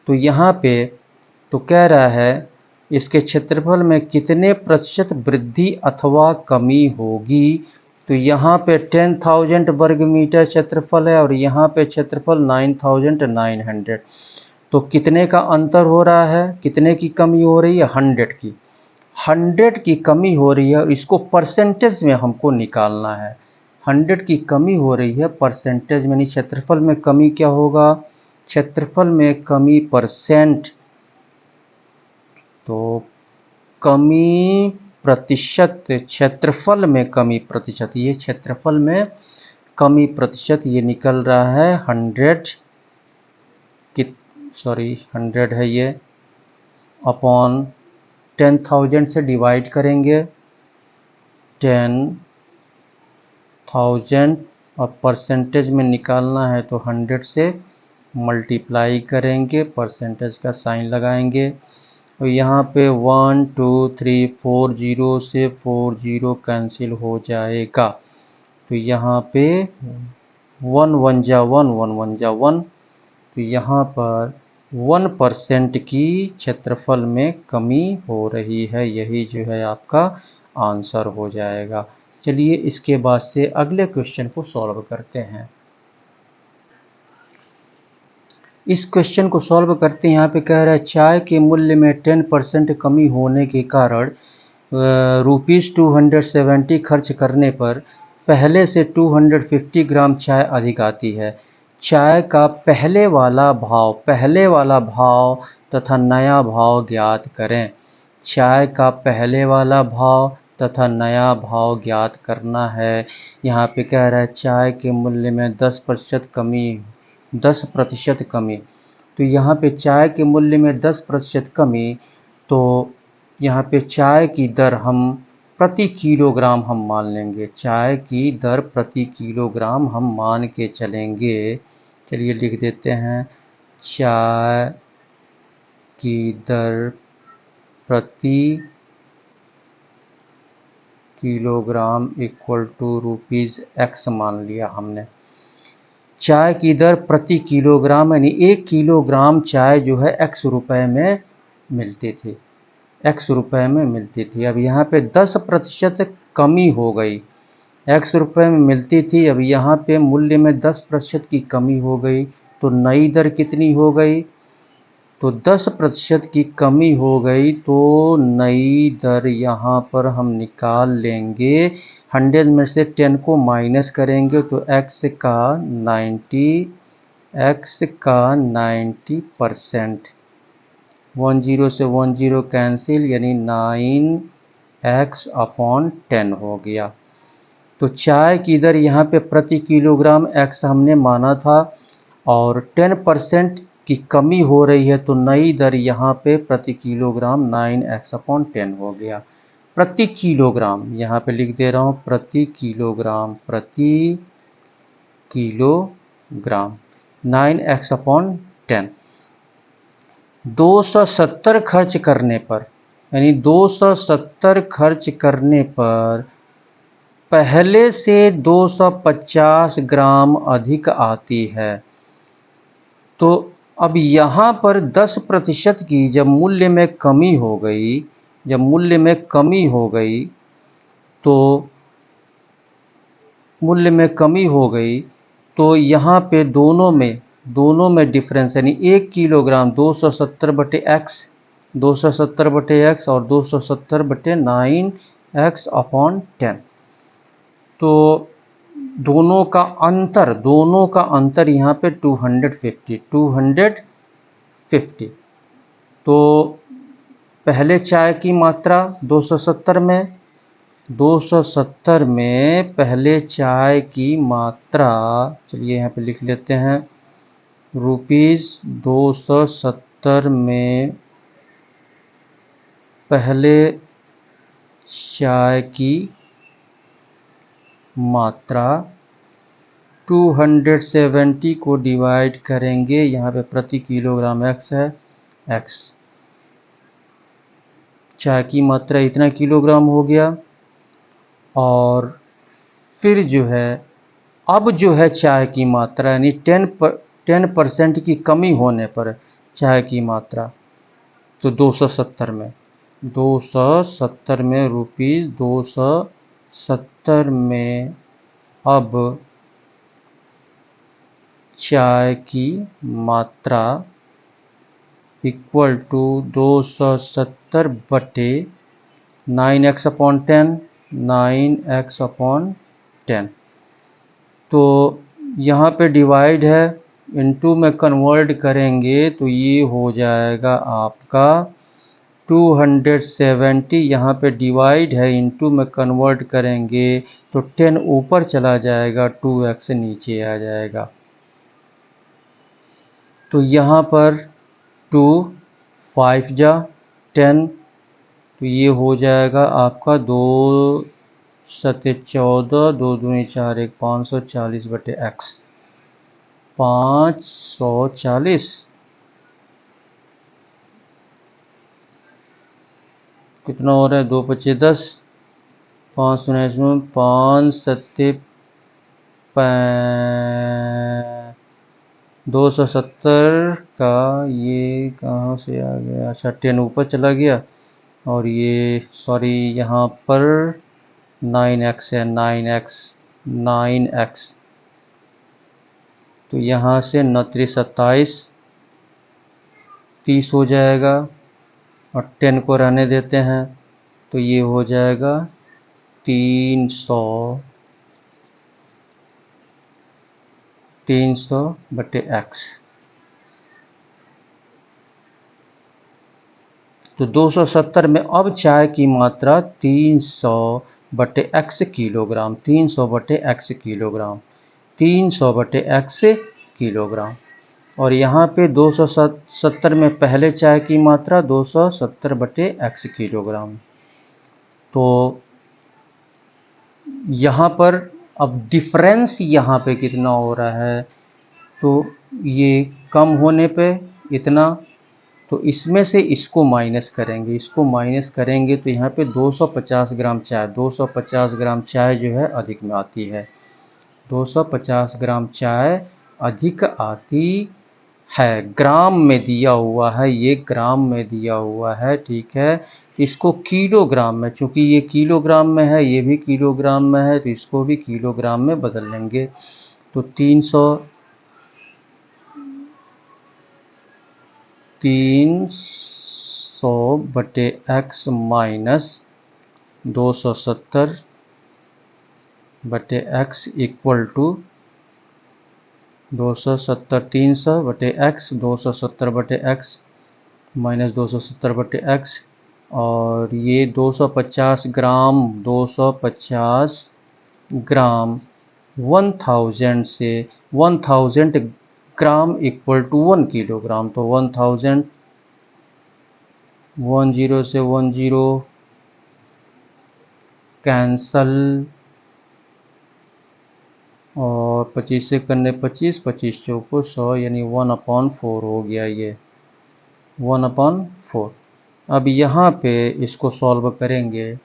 Speaker 1: तो यहाँ पे तो कह रहा है इसके क्षेत्रफल में कितने प्रतिशत वृद्धि अथवा कमी होगी, तो यहाँ पे 10,000 वर्ग मीटर क्षेत्रफल है और यहाँ पे क्षेत्रफल 9,900, तो कितने का अंतर हो रहा है, कितने की कमी हो रही है, 100 की कमी हो रही है और इसको परसेंटेज में हमको निकालना है। 100 की कमी हो रही है परसेंटेज में, यानी क्षेत्रफल में कमी क्या होगा, क्षेत्रफल में कमी परसेंट, तो कमी प्रतिशत, क्षेत्रफल में कमी प्रतिशत, ये क्षेत्रफल में कमी प्रतिशत ये निकल रहा है 100 है ये, अपॉन 10,000 से डिवाइड करेंगे, 10,000 और परसेंटेज में निकालना है तो 100 से मल्टीप्लाई करेंगे, परसेंटेज का साइन लगाएंगे और यहाँ पे 1 2 3 4 जीरो से 4 जीरो कैंसिल हो जाएगा, तो यहाँ पे 1 1 जा 1 1 1 जा 1, तो यहाँ पर 1% की क्षेत्रफल में कमी हो रही है, यही जो है आपका आंसर हो जाएगा। चलिए इसके बाद से अगले क्वेश्चन को सॉल्व करते हैं। इस क्वेश्चन को सॉल्व करते हैं, यहाँ पे कह रहा है चाय के मूल्य में 10% कमी होने के कारण ₹270 खर्च करने पर पहले से 250 ग्राम चाय अधिक आती है। चाय का पहले वाला भाव तथा नया भाव ज्ञात करें। चाय का पहले वाला भाव तथा नया भाव ज्ञात करना है। यहाँ पे कह रहा है चाय के मूल्य में 10% कमी, तो यहाँ पे चाय के मूल्य में 10% कमी, तो यहाँ पे चाय की दर हम प्रति किलोग्राम हम मान लेंगे, चाय की दर प्रति किलोग्राम हम मान के चलेंगे। चलिए लिख देते हैं चाय की दर प्रति किलोग्राम इक्वल टू ₹X मान लिया हमने। चाय की दर प्रति किलोग्राम यानी 1 किलोग्राम चाय जो है X रुपए में मिलती थी, अब यहाँ पे 10% कमी हो गई, X रुपए में मिलती थी, अब यहाँ पे मूल्य में 10% की कमी हो गई, तो नई दर कितनी हो गई, तो 10% की कमी हो गई, तो नई दर यहाँ पर हम निकाल लेंगे। 100 में से 10 को माइनस करेंगे तो x का 90%। 10 से 10 कैंसिल, यानी 9x/10 हो गया। तो चाय की दर यहाँ पे प्रति किलोग्राम x हमने माना था, और 10% की कमी हो रही है, तो नई दर यहाँ पे प्रति किलोग्राम 9x/10 हो गया। प्रति किलोग्राम यहाँ पे लिख दे रहा हूँ, प्रति किलोग्राम 9x/10। 270 खर्च करने पर, यानी 270 खर्च करने पर पहले से 250 ग्राम अधिक आती है। तो अब यहाँ पर 10% की जब मूल्य में कमी हो गई, तो यहाँ पे दोनों में डिफरेंस, यानी 1 किलोग्राम 270/x, 270/x और 270/9x/10। तो दोनों का अंतर यहाँ पे 250। तो पहले चाय की मात्रा 270 में पहले चाय की मात्रा, चलिए यहाँ पे लिख लेते हैं, ₹270 में पहले चाय की मात्रा 270 को डिवाइड करेंगे, यहाँ पे प्रति किलोग्राम x है, x चाय की मात्रा इतना किलोग्राम हो गया। और फिर अब चाय की मात्रा, यानी 10% की कमी होने पर चाय की मात्रा, तो 270 में ₹270 में अब चाय की मात्रा इक्वल टू 270/9x/10। तो यहाँ पे डिवाइड है, इनटू में कन्वर्ट करेंगे तो ये हो जाएगा आपका 270, यहाँ पे डिवाइड है, इनटू में कन्वर्ट करेंगे तो 10 ऊपर चला जाएगा, 2x नीचे आ जाएगा। तो यहाँ पर 2 5 जा 10, तो ये हो जाएगा आपका 2 सत्ते 14, 2 दूनी 4, 1 540/x, 540। कितना हो रहा है, 2 × 5 = 10, 5 × 5 सत्ते 270 का ये कहाँ से आ गया, अच्छा 10 ऊपर चला गया, और ये सॉरी यहाँ पर 9x है, 9x। तो यहाँ से 9 × 27, 30 हो जाएगा, और 10 को रहने देते हैं, तो ये हो जाएगा 300/x। तो 270 में अब चाय की मात्रा 300/x किलोग्राम, 300/x किलोग्राम। और यहाँ पे 270 में पहले चाय की मात्रा 270/x किलोग्राम। तो यहाँ पर अब डिफरेंस यहाँ पे कितना हो रहा है, तो ये कम होने पे इतना, तो इसमें से इसको माइनस करेंगे, तो यहाँ पे 250 ग्राम चाय, 250 ग्राम चाय अधिक में आती है, 250 ग्राम चाय अधिक आती है। ग्राम में दिया हुआ है, ये ग्राम में दिया हुआ है, ठीक है। इसको किलोग्राम में, चूँकि ये किलोग्राम में है, ये भी किलोग्राम में है, तो इसको भी किलोग्राम में बदल लेंगे। तो 300 300 बटे x माइनस 270 बटे x इक्वल टू 270 300 बटे x 270 बटे x माइनस 270 बटे x और ये 250 ग्राम 250 ग्राम 1000 से 1000 ग्राम इक्वल टू 1 किलोग्राम। तो 1000 10 से 10 कैंसल और 25 से करने 25 25 चौको 100 यानी 1/4 हो गया ये 1/4। अब यहाँ पे इसको सॉल्व करेंगे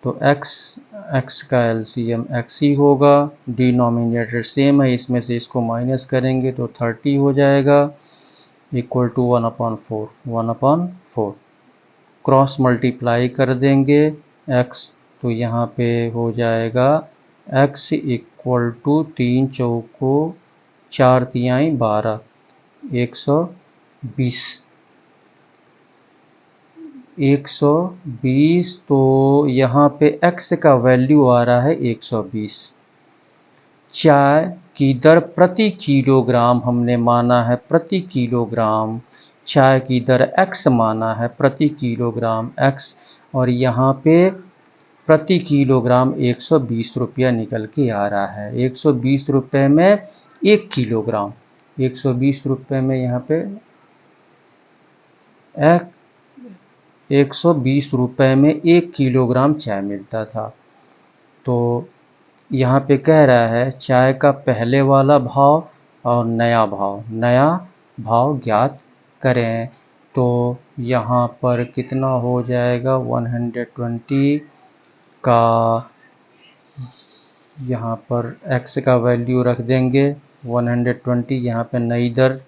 Speaker 1: तो x का एलसीएम x ही होगा, डिनोमिनेटर सेम है, इसमें से इसको माइनस करेंगे तो 30 हो जाएगा इक्वल टू 1/4 क्रॉस मल्टीप्लाई कर देंगे x तो यहाँ पे हो जाएगा x इक्वल टू 3 चौको 4 तिहाई 12 120 तो यहाँ पे x का वैल्यू आ रहा है 120। चाय की दर प्रति किलोग्राम हमने माना है प्रति किलोग्राम, चाय की दर x माना है प्रति किलोग्राम x और यहाँ पे प्रति किलोग्राम 120 रुपया निकल के आ रहा है। 120 रुपये में 1 किलोग्राम, 120 रुपये में यहाँ पे 120 रुपये में 1 किलोग्राम चाय मिलता था। तो यहाँ पे कह रहा है चाय का पहले वाला भाव और नया भाव ज्ञात करें। तो यहाँ पर कितना हो जाएगा 120 का, यहाँ पर x का वैल्यू रख देंगे 120, यहाँ पे नई दर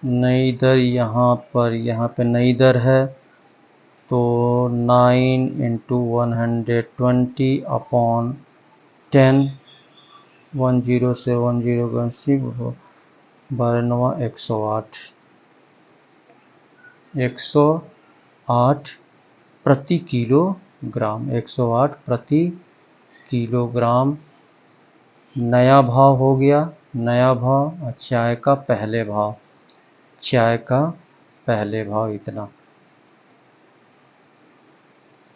Speaker 1: यहाँ पे नई दर है तो 9 × 120 अपॉन 10 10 से 10 का 12 108 प्रति किलोग्राम, 108 प्रति किलोग्राम नया भाव हो गया। नया भाव और चाय का पहले भाव इतना।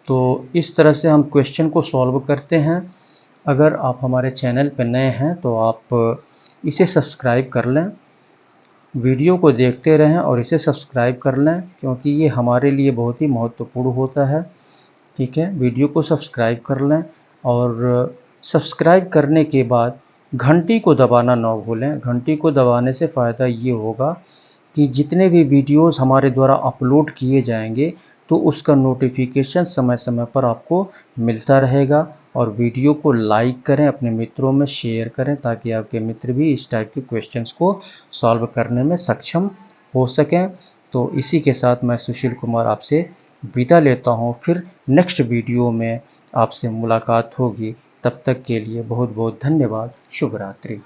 Speaker 1: तो इस तरह से हम क्वेश्चन को सॉल्व करते हैं। अगर आप हमारे चैनल पर नए हैं तो आप इसे सब्सक्राइब कर लें, वीडियो को देखते रहें और इसे सब्सक्राइब कर लें क्योंकि ये हमारे लिए बहुत ही महत्वपूर्ण होता है। ठीक है, वीडियो को सब्सक्राइब कर लें और सब्सक्राइब करने के बाद घंटी को दबाना ना भूलें। घंटी को दबाने से फ़ायदा ये होगा कि जितने भी वीडियोस हमारे द्वारा अपलोड किए जाएंगे तो उसका नोटिफिकेशन समय समय पर आपको मिलता रहेगा। और वीडियो को लाइक करें, अपने मित्रों में शेयर करें ताकि आपके मित्र भी इस टाइप के क्वेश्चंस को सॉल्व करने में सक्षम हो सकें। तो इसी के साथ मैं सुशील कुमार आपसे विदा लेता हूं। फिर नेक्स्ट वीडियो में आपसे मुलाकात होगी। तब तक के लिए बहुत बहुत धन्यवाद। शुभ रात्रि।